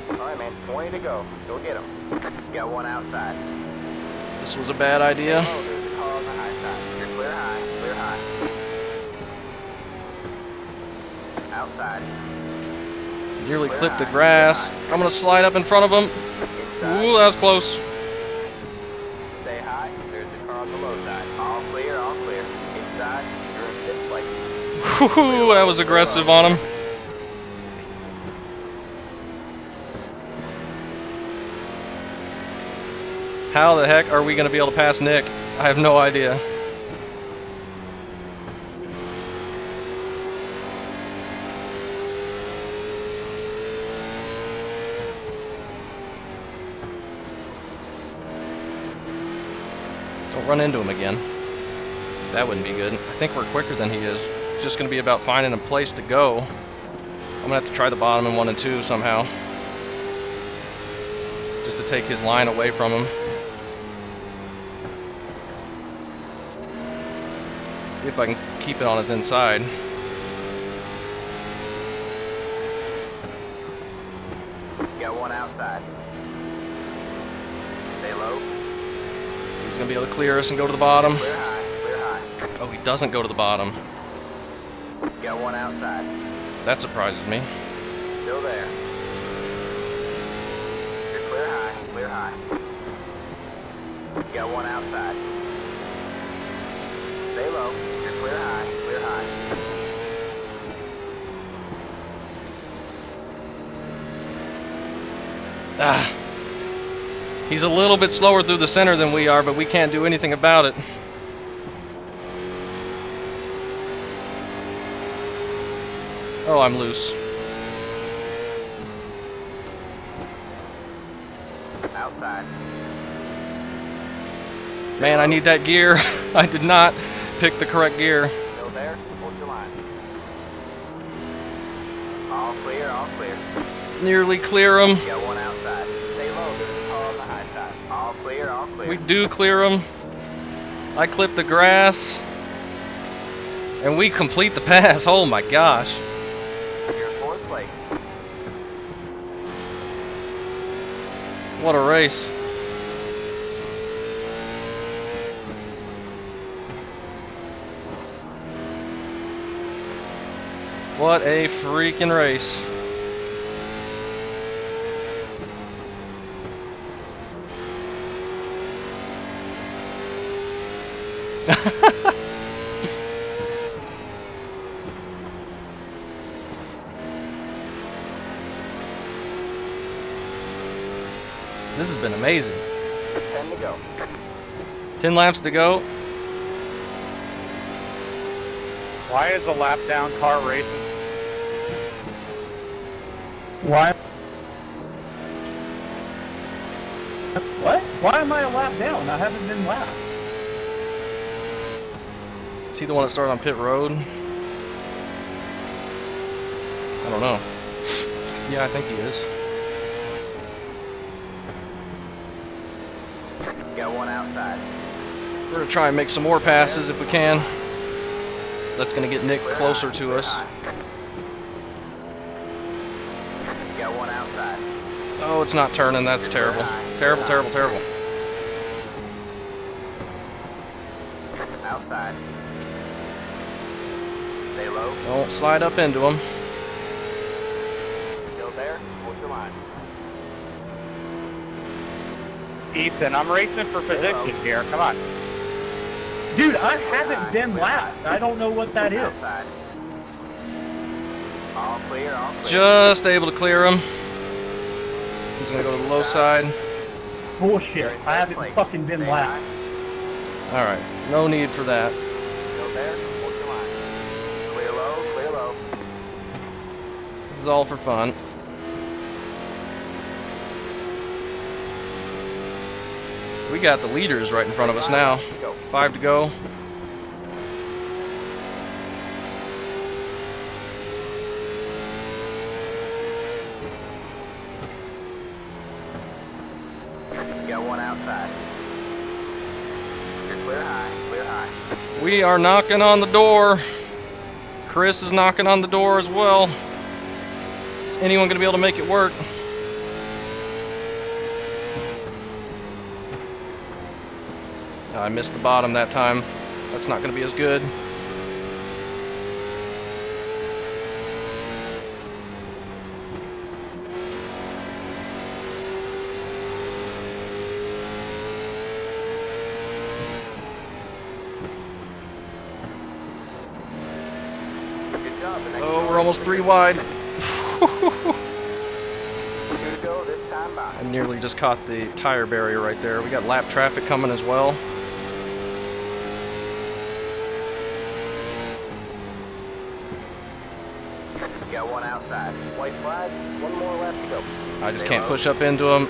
Alright, man, 20 to go. Go get him. You got one outside. This was a bad idea. Oh, there's a car on the high side. You're clear high, clear high. Outside. Nearly clipped the grass. I'm going to slide up in front of him. Inside. Ooh, that was close. Stay high. There's a car on the low side. All clear, all clear. Inside. You're in 5th place. Ooh, that was aggressive on him. How the heck are we going to be able to pass Nick? I have no idea. Don't run into him again. That wouldn't be good. I think we're quicker than he is. It's just going to be about finding a place to go. I'm going to have to try the bottom in 1 and 2 somehow. Just to take his line away from him. If I can keep it on his inside. Got one outside. Stay low. He's going to be able to clear us and go to the bottom. Clear high, clear high. Oh, he doesn't go to the bottom. Got one outside. That surprises me. Still there. You're clear high, clear high. Got one outside. Stay low. You're clear high, clear high. Ah. He's a little bit slower through the center than we are, but we can't do anything about it. Oh, I'm loose. Outside. Man, I need that gear. I did not pick the correct gear. Still there? Hold your line. All clear, all clear. Nearly clear them. You got one outside. Stay low, there's a car on the high side. All clear, all clear. We do clear them. I clip the grass. And we complete the pass. Oh my gosh. You're in fourth place. What a race. What a freaking race. This has been amazing. 10 to go. 10 laps to go. Why is a lap down car racing? Why? What? Why am I a lap down? I haven't been lapped. Is he the one that started on pit road? I don't know. Yeah, I think he is. You got one outside. We're going to try and make some more passes if we can. That's going to get Nick closer to us. You got one outside. Oh, it's not turning. That's terrible. Terrible, terrible, terrible. Outside. Stay low. Don't slide up into him. Still there? Hold your line. Ethan, I'm racing for position here. Come on. Dude, I haven't been lapped. I don't know what that is. Outside. All clear, all clear. Just able to clear him. He's going to go to the low side. Bullshit. I haven't fucking been lapped. Alright, no need for that. Still there? Hold your line. Clear low, clear low. This is all for fun. We got the leaders right in front of us now. 5 to go. You got one outside. You're clear high, clear high. We are knocking on the door. Chris is knocking on the door as well. Is anyone going to be able to make it work? I missed the bottom that time. That's not going to be as good. Good job. The next Oh, we're almost 3 wide. two to go this time by. I nearly just caught the tire barrier right there. We got lap traffic coming as well. You got one outside. White flag, one more left to go. I just Stay can't low. push up into him.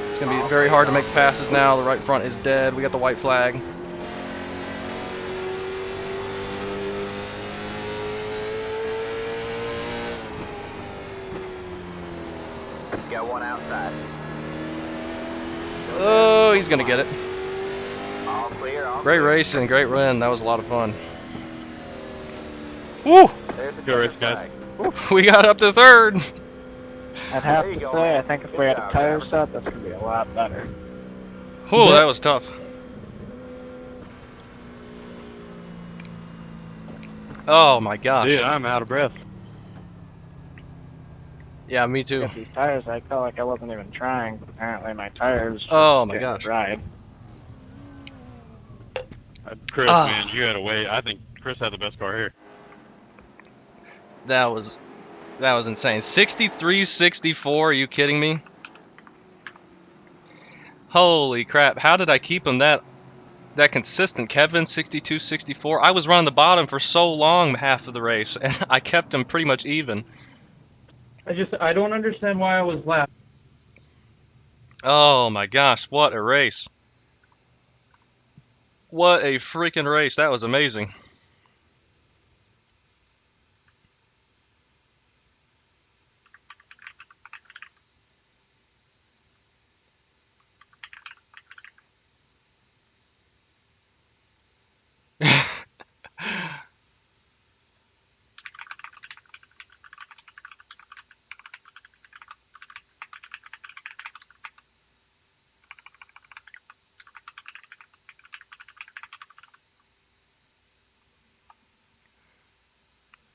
It's going to be very hard to make the passes now. The right front is dead. We got the white flag. You got one outside. Oh, he's going to get it. All clear, all Great clear. racing, great win. That was a lot of fun. Woo! There's the Good race, checkered guys. flag. We got up to 3rd. I'd have There to you go, say, man. I think if Good we had a job, tire Robert. set, that's going to be a lot better. Whew, that was tough. Oh my gosh. Dude, I'm out of breath. Yeah, me too. Get these tires, I felt like I wasn't even trying, but apparently my tires Oh my didn't gosh. ride. Chris, Ah. man, you had a way. I think Chris had the best car here. That was insane. 63-64, are you kidding me? Holy crap, how did I keep him that that consistent. Kevin 62, 64. I was running the bottom for so long half of the race, and I kept him pretty much even. I don't understand why I was last. Oh my gosh, what a race. What a freaking race. That was amazing.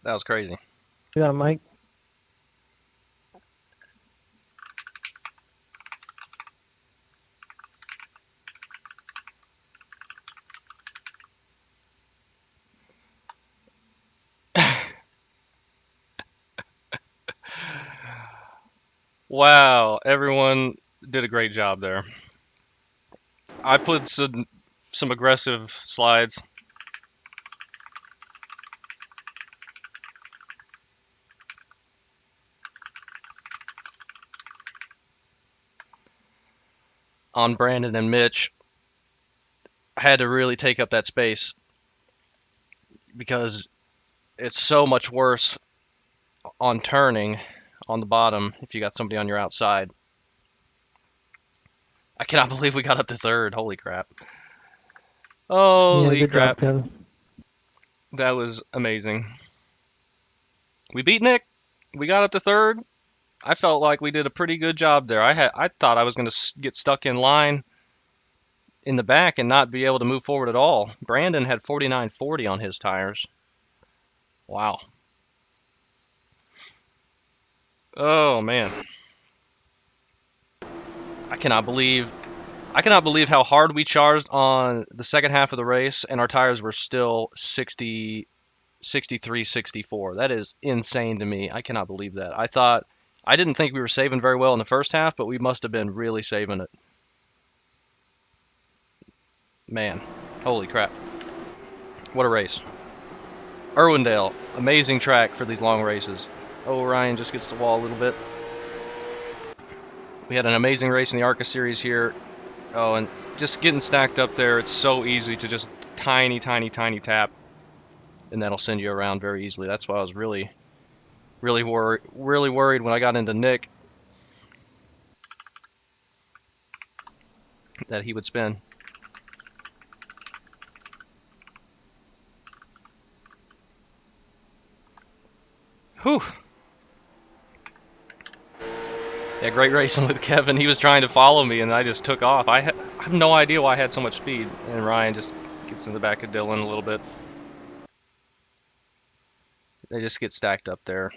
That was crazy. You got a mic? Wow, everyone did a great job there. I put some aggressive slides. On Brandon and Mitch. I had to really take up that space because it's so much worse on turning on the bottom if you got somebody on your outside. I cannot believe we got up to third. Holy crap. Yeah, Holy good job, crap. Kevin. That was amazing. We beat Nick. We got up to third. I felt like we did a pretty good job there. I thought I was going to get stuck in line in the back and not be able to move forward at all. Brandon had 49.40 on his tires. Wow. Oh man. I cannot believe how hard we charged on the second half of the race and our tires were still 60, 63, 64. That is insane to me. I cannot believe that. I didn't think we were saving very well in the first half, but we must have been really saving it. Man, holy crap. What a race. Irwindale, amazing track for these long races. Oh, Ryan just gets the wall a little bit. We had an amazing race in the ARCA series here. Oh, and just getting stacked up there, it's so easy to just tiny tap, and that'll send you around very easily. That's why I was really worried when I got into Nick that he would spin. Whew. Yeah, great racing with Kevin. He was trying to follow me, and I just took off. I have no idea why I had so much speed. And Ryan just gets in the back of Dylan a little bit. They just get stacked up there.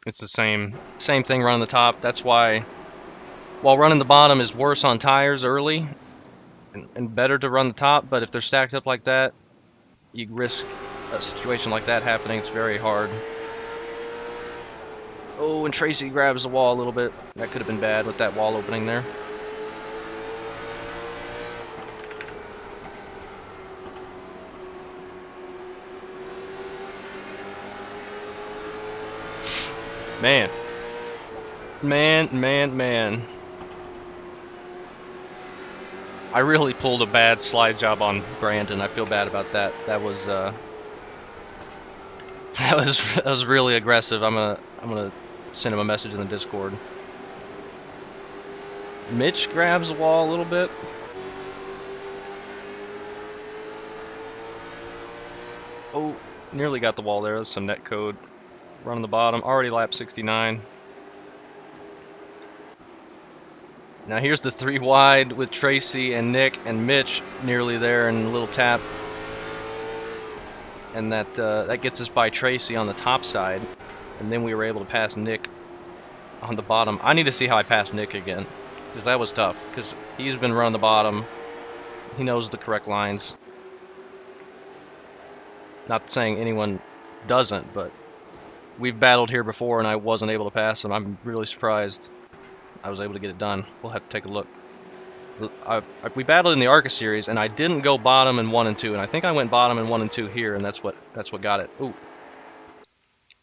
It's the same thing running the top. That's why, while running the bottom is worse on tires early, and better to run the top, but if they're stacked up like that, you risk a situation like that happening. It's very hard. Oh, and Tracy grabs the wall a little bit. That could have been bad with that wall opening there. Man. I really pulled a bad slide job on Brandon. I feel bad about that. That was that was really aggressive. I'm gonna send him a message in the Discord. Mitch grabs the wall a little bit. Oh, nearly got the wall there. That's some net code. Running the bottom. Already lap 69. Now here's the 3 wide with Tracy and Nick and Mitch nearly there and a little tap. And that gets us by Tracy on the top side. And then we were able to pass Nick on the bottom. I need to see how I pass Nick again, because that was tough, because he's been running the bottom. He knows the correct lines. Not saying anyone doesn't, but we've battled here before and I wasn't able to pass him. I'm really surprised I was able to get it done. We'll have to take a look. We battled in the ARCA series, and I didn't go bottom in 1 and 2, and I think I went bottom in 1 and 2 here, and that's what got it. Ooh,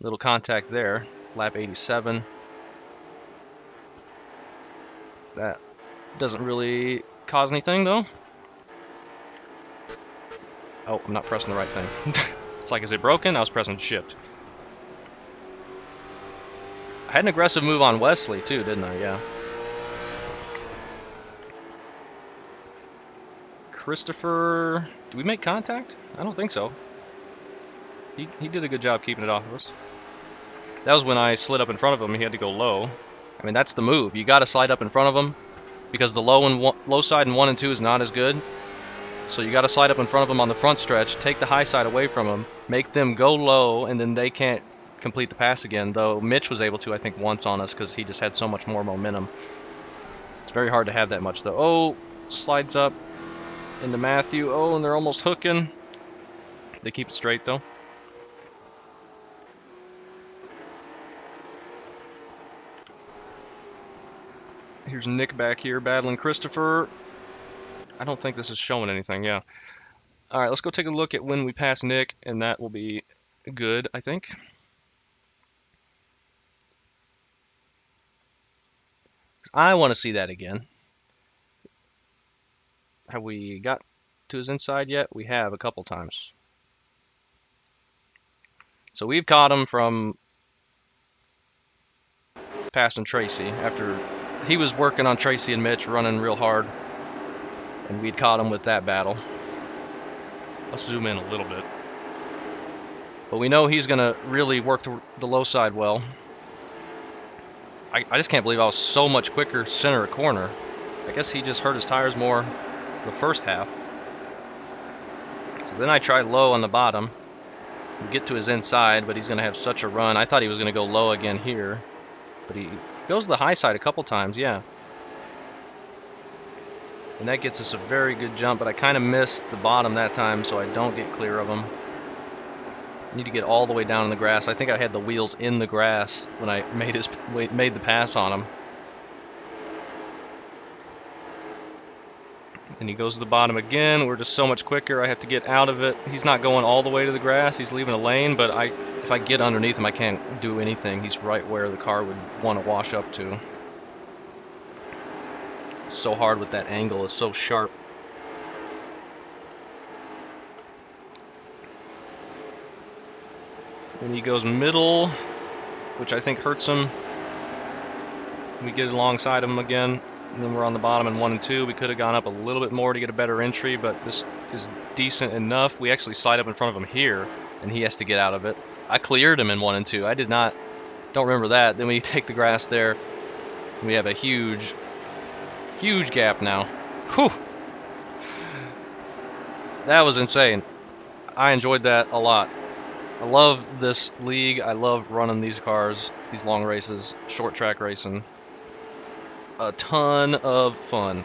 little contact there. Lap 87. That doesn't really cause anything though. Oh, I'm not pressing the right thing. It's like, is it broken? I was pressing shift. I had an aggressive move on Wesley too, didn't I? Yeah. Christopher, did we make contact? I don't think so. He did a good job keeping it off of us. That was when I slid up in front of him. He had to go low. I mean, that's the move. You got to slide up in front of him because the low side in 1 and 2 is not as good. So you got to slide up in front of them on the front stretch, take the high side away from them, make them go low, and then they can't complete the pass again. Though Mitch was able to, I think, once on us because he just had so much more momentum. It's very hard to have that much, though. Oh, slides up into Matthew. Oh, and they're almost hooking. They keep it straight, though. Here's Nick back here battling Christopher. I don't think this is showing anything, yeah. All right, let's go take a look at when we pass Nick, and that will be good, I think. I want to see that again. Have we got to his inside yet? We have a couple times. So we've caught him from passing Tracy after he was working on Tracy and Mitch running real hard, and we'd caught him with that battle. Let's zoom in a little bit. But we know he's going to really work the low side well. I just can't believe I was so much quicker center of corner. I guess he just hurt his tires more the first half. So then I try low on the bottom. We get to his inside, but he's going to have such a run. I thought he was going to go low again here. But he goes to the high side a couple times, yeah. And that gets us a very good jump, but I kind of missed the bottom that time, so I don't get clear of him. I need to get all the way down in the grass. I think I had the wheels in the grass when I made the pass on him. And he goes to the bottom again. We're just so much quicker. I have to get out of it. He's not going all the way to the grass. He's leaving a lane, but if I get underneath him, I can't do anything. He's right where the car would want to wash up to. It's so hard with that angle. It's so sharp. And he goes middle, which I think hurts him. We get alongside him again. And then we're on the bottom in 1 and 2. We could have gone up a little bit more to get a better entry, but this is decent enough. We actually slide up in front of him here, and he has to get out of it. I cleared him in 1 and 2. I did not. Don't remember that. Then we take the grass there. We have a huge gap now. Whew. That was insane. I enjoyed that a lot. I love this league. I love running these cars, these long races, short track racing. A ton of fun.